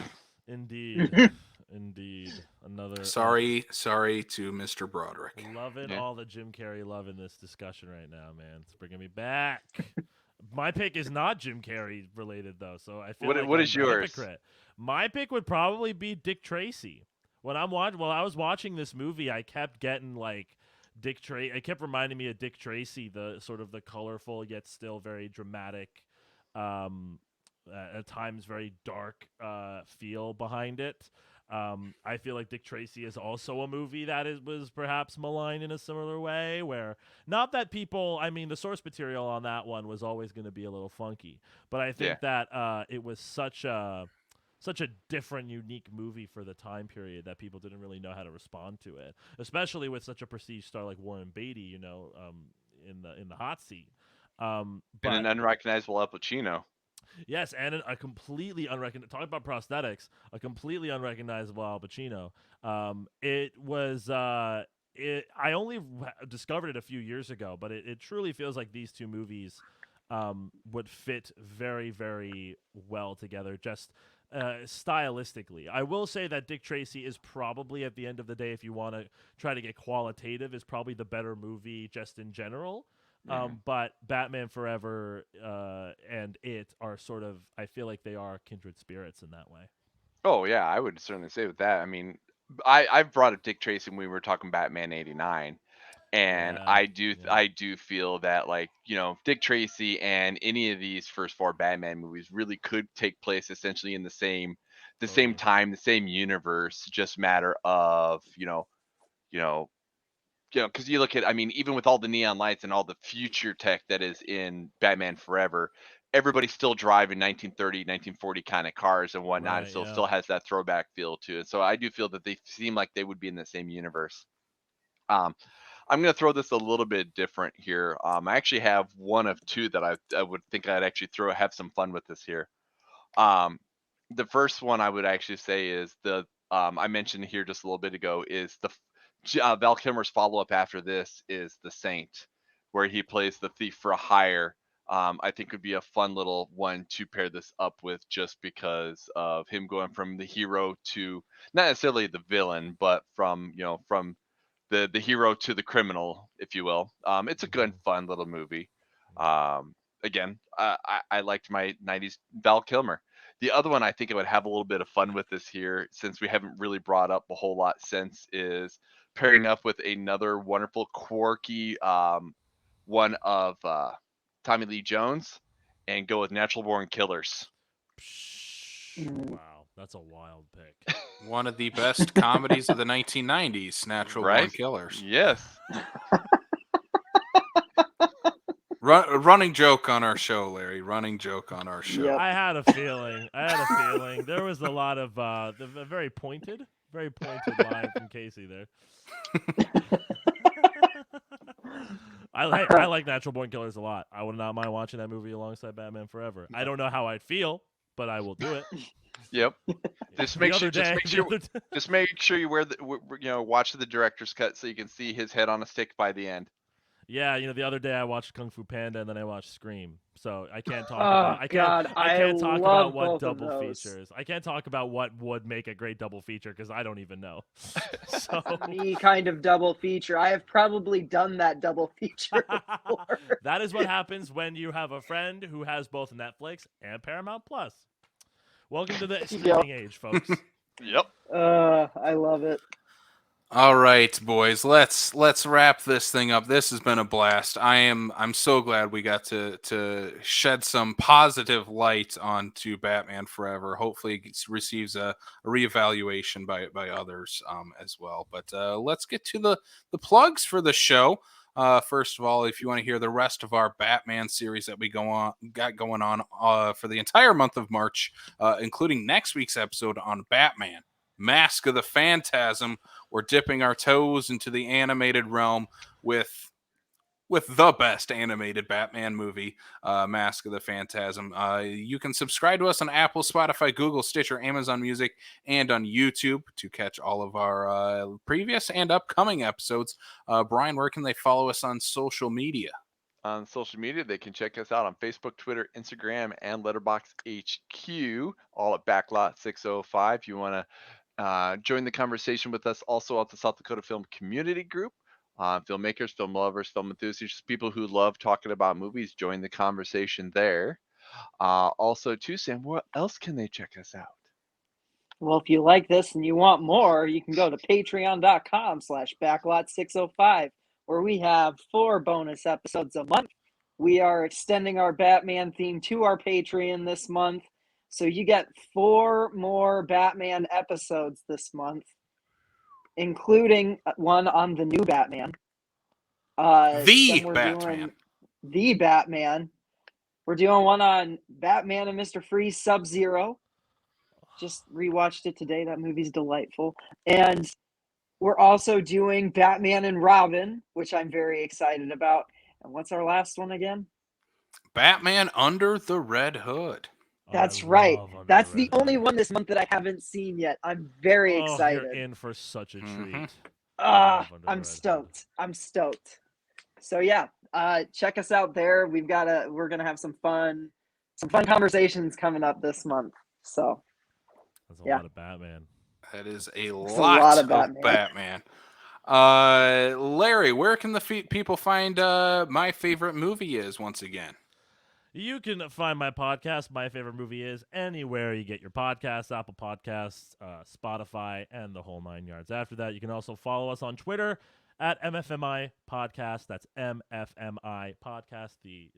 Indeed. Indeed. Another Sorry to Mr. Broderick. loving Yeah. all the Jim Carrey love in this discussion right now, man. It's bringing me back. My pick is not Jim Carrey related though, so I feel What like what I'm is a yours? hypocrite. My pick would probably be Dick Tracy. While I was watching this movie, I kept getting like Dick Tracy. It kept reminding me of Dick Tracy, the sort of the colorful yet still very dramatic, um, at times very dark feel behind it. I feel like Dick Tracy is also a movie that was perhaps maligned in a similar way, where not that people, I mean, the source material on that one was always going to be a little funky, but I think that it was such a different, unique movie for the time period that people didn't really know how to respond to it, especially with such a prestige star like Warren Beatty, in the hot seat. And But an unrecognizable Al Pacino. yes, and a completely unrecognizable. Talk about prosthetics, a completely unrecognizable Al Pacino. It was. I only discovered it a few years ago, but it truly feels like these two movies would fit very, very well together. Just stylistically, I will say that Dick Tracy is probably, at the end of the day, if you want to try to get qualitative, is probably the better movie just in general. But Batman Forever and it are sort of, I feel like they are kindred spirits in that way. Oh yeah, I would certainly say with that. I mean, I've brought up Dick Tracy when we were talking Batman '89, and Yeah, yeah, I do feel that, like, Dick Tracy and any of these first four Batman movies really could take place essentially in the same totally. time, the same universe, just matter of you know because you look at, I mean, even with all the neon lights and all the future tech that is in Batman Forever, everybody's still driving 1930, 1940 kind of cars and whatnot, and Right, so it yeah. still has that throwback feel to it. So I do feel that they seem like they would be in the same universe. Um, I'm going to throw this a little bit different here. I actually have one of two that I would think I'd actually have some fun with this here. Um, the first one I would actually say is the I mentioned here just a little bit ago is Val Kilmer's follow up after this is The Saint, where he plays the thief for hire. I think would be a fun little one to pair this up with, just because of him going from the hero to not necessarily the villain, but from the hero to the criminal, if you will. It's a good, Mhm. fun little movie. Again, I liked my '90s Val Kilmer. The other one I think I would have a little bit of fun with this here, since we haven't really brought up a whole lot since, is pairing up with another wonderful, quirky one of Tommy Lee Jones, and go with Natural Born Killers. Mm. Wow, that's a wild pick. One of the best comedies of the 1990s, Natural Born Right? Killers. Yes. Running joke on our show, Larry. Running joke on our show. Yep. I had a feeling. There was a lot of very pointed line from Casey there. I like Natural Born Killers a lot. I would not mind watching that movie alongside Batman Forever. I don't know how I'd feel, but I will do it. Yep. Just make sure. The other day, Just make sure you watch the director's cut so you can see his head on a stick by the end. yeah, the other day I watched Kung Fu Panda and then I watched Scream. So I can't talk Oh about God, I I can't talk love about what both of double those. features. I can't talk about what would make a great double feature because I don't even know. So Any kind of double feature. I have probably done that double feature before. that is what happens when you have a friend who has both Netflix and Paramount Plus. Welcome to the Yep. streaming age, folks. Yep. I love it. All right, boys. Let's wrap this thing up. This has been a blast. I'm so glad we got to shed some positive light onto Batman Forever. Hopefully, it receives a reevaluation by others as well. But let's get to the plugs for the show. First of all, if you want to hear the rest of our Batman series that we got going on for the entire month of March, including next week's episode on Batman, Mask of the Phantasm, we're dipping our toes into the animated realm with the best animated Batman movie, Mask of the Phantasm. You can subscribe to us on Apple, Spotify, Google, Stitcher, Amazon Music, and on YouTube to catch all of our previous and upcoming episodes. Brian, where can they follow us on social media? On social media, they can check us out on Facebook, Twitter, Instagram, and Letterboxd HQ, all at Backlot 605. You want to join the conversation with us also at the South Dakota Film Community Group. Filmmakers, film lovers, film enthusiasts, people who love talking about movies, join the conversation there. Also, too, Sam, where else can they check us out? Well, if you like this and you want more, you can go to patreon.com/backlot605, where we have 4 bonus episodes a month. We are extending our Batman theme to our Patreon this month. So you get 4 more Batman episodes this month, including one on the new Batman. The Then Batman. The Batman. We're doing one on Batman and Mr. Freeze Sub-Zero. Just rewatched it today. That movie's delightful. And we're also doing Batman and Robin, which I'm very excited about. And what's our last one again? Batman Under the Red Hood. That's I right. love Under That's the the Red only Hood. one this month that I haven't seen yet. I'm very excited. You're in for such a treat. I'm Under the Red stoked. I'm stoked. So yeah, check us out there. We're gonna have some fun conversations coming up this month. So That's a yeah. lot of Batman. That is a a lot, lot of of Batman. Larry, where can the people find My Favorite Movie Is once again? You can find my podcast, My Favorite Movie Is, anywhere you get your podcasts, Apple Podcasts, Spotify, and the whole 9 yards. After that, you can also follow us on Twitter at MFMI Podcast. That's MFMI Podcast, the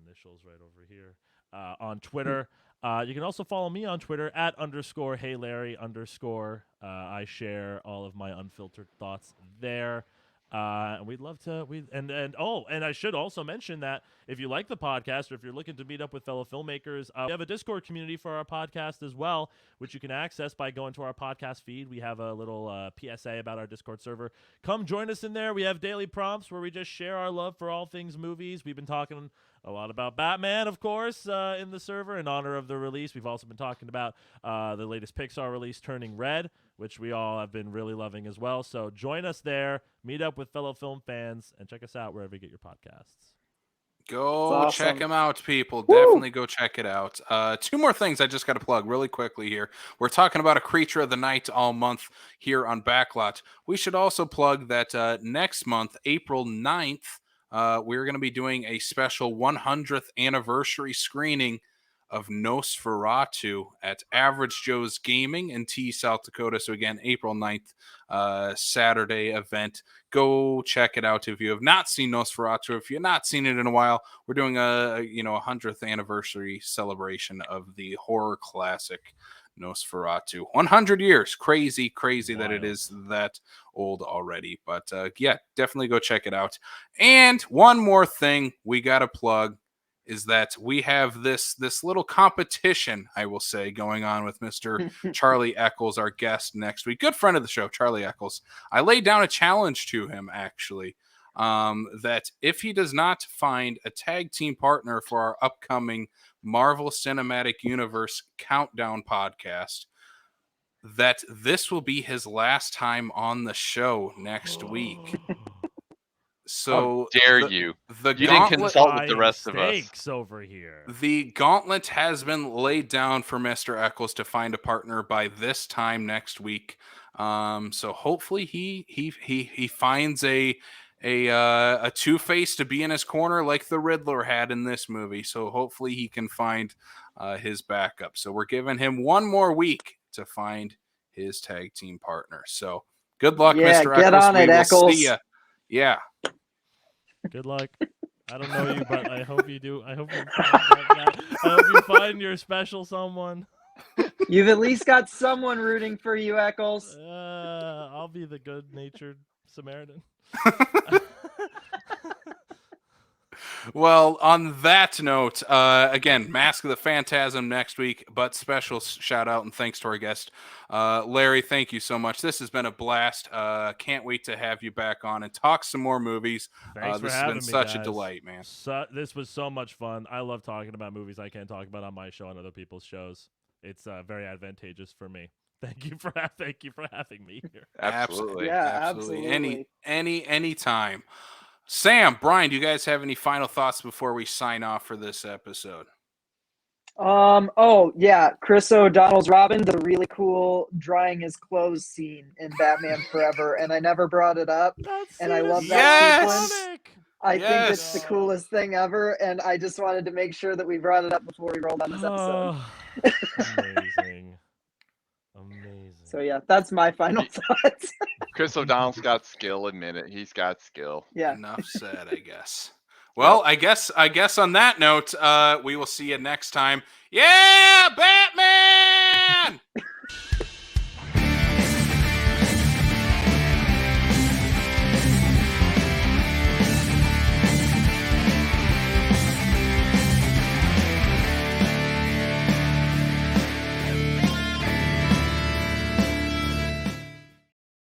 initials right over here on Twitter. You can also follow me on Twitter at _HeyLarry_. I share all of my unfiltered thoughts there. And we'd love to. And I should also mention that if you like the podcast or if you're looking to meet up with fellow filmmakers, we have a Discord community for our podcast as well, which you can access by going to our podcast feed. We have a little PSA about our Discord server. Come join us in there. We have daily prompts where we just share our love for all things movies. We've been talking a lot about Batman, of course, in the server in honor of the release. We've also been talking about the latest Pixar release, Turning Red, which we all have been really loving as well. So join us there, meet up with fellow film fans, and check us out wherever you get your podcasts. Go awesome. check them out, people. Woo! Definitely go check it out. 2 more things I just got to plug really quickly here. We're talking about A Creature of the Night all month here on Backlot. We should also plug that next month, April 9th, we're going to be doing a special 100th anniversary screening of Nosferatu at Average Joe's Gaming in T, South Dakota. So again, April 9th, Saturday event. Go check it out if you have not seen Nosferatu. If you've not seen it in a while, we're doing a 100th anniversary celebration of the horror classic Nosferatu. 100 years. Crazy that it is that old already. But yeah, definitely go check it out. And one more thing we got to plug is that we have this little competition, I will say, going on with Mr. Charlie Eccles, our guest next week. Good friend of the show, Charlie Eccles. I laid down a challenge to him, actually, that if he does not find a tag team partner for our upcoming Marvel Cinematic Universe Countdown podcast, that this will be his last time on the show next week. So how dare you? The You didn't gauntlet, consult with the rest of us. Stakes over here. the gauntlet has been laid down for Mr. Eccles to find a partner by this time next week. So hopefully he finds a Two-Face to be in his corner like the Riddler had in this movie. So hopefully he can find his backup. So we're giving him 1 more week to find his tag team partner. So good luck, Yeah, Mr. get Eccles. on We it, will Eccles. see ya. Yeah. Good luck. I don't know you, but I hope you do. I hope you find your special someone. You've at least got someone rooting for you, Eccles. I'll be the good-natured Samaritan. Well, on that note, again, Mask of the Phantasm next week, but special shout out and thanks to our guest, Larry. Thank you so much. This has been a blast. Can't wait to have you back on and talk some more movies. Thanks for this has having been me, such a guys. delight, man. This was so much fun. I love talking about movies I can't talk about on my show and other people's shows. It's very advantageous for me. Thank you for having me here. Absolutely. Yeah, absolutely. Any time. Sam, Brian, do you guys have any final thoughts before we sign off for this episode? Oh yeah, Chris O'Donnell's Robin, the really cool drying his clothes scene in Batman Forever, and I never brought it up. That And I scene love is that Yes! sequence. iconic. I think it's the Yes. coolest thing ever, and I just wanted to make sure that we brought it up before we rolled on this episode. Amazing. Amazing. So yeah, that's my final thoughts. Chris O'Donnell's got skill. Admit it. He's got skill. Yeah. Enough said, I guess. Well, I guess on that note, we will see you next time. Yeah, Batman!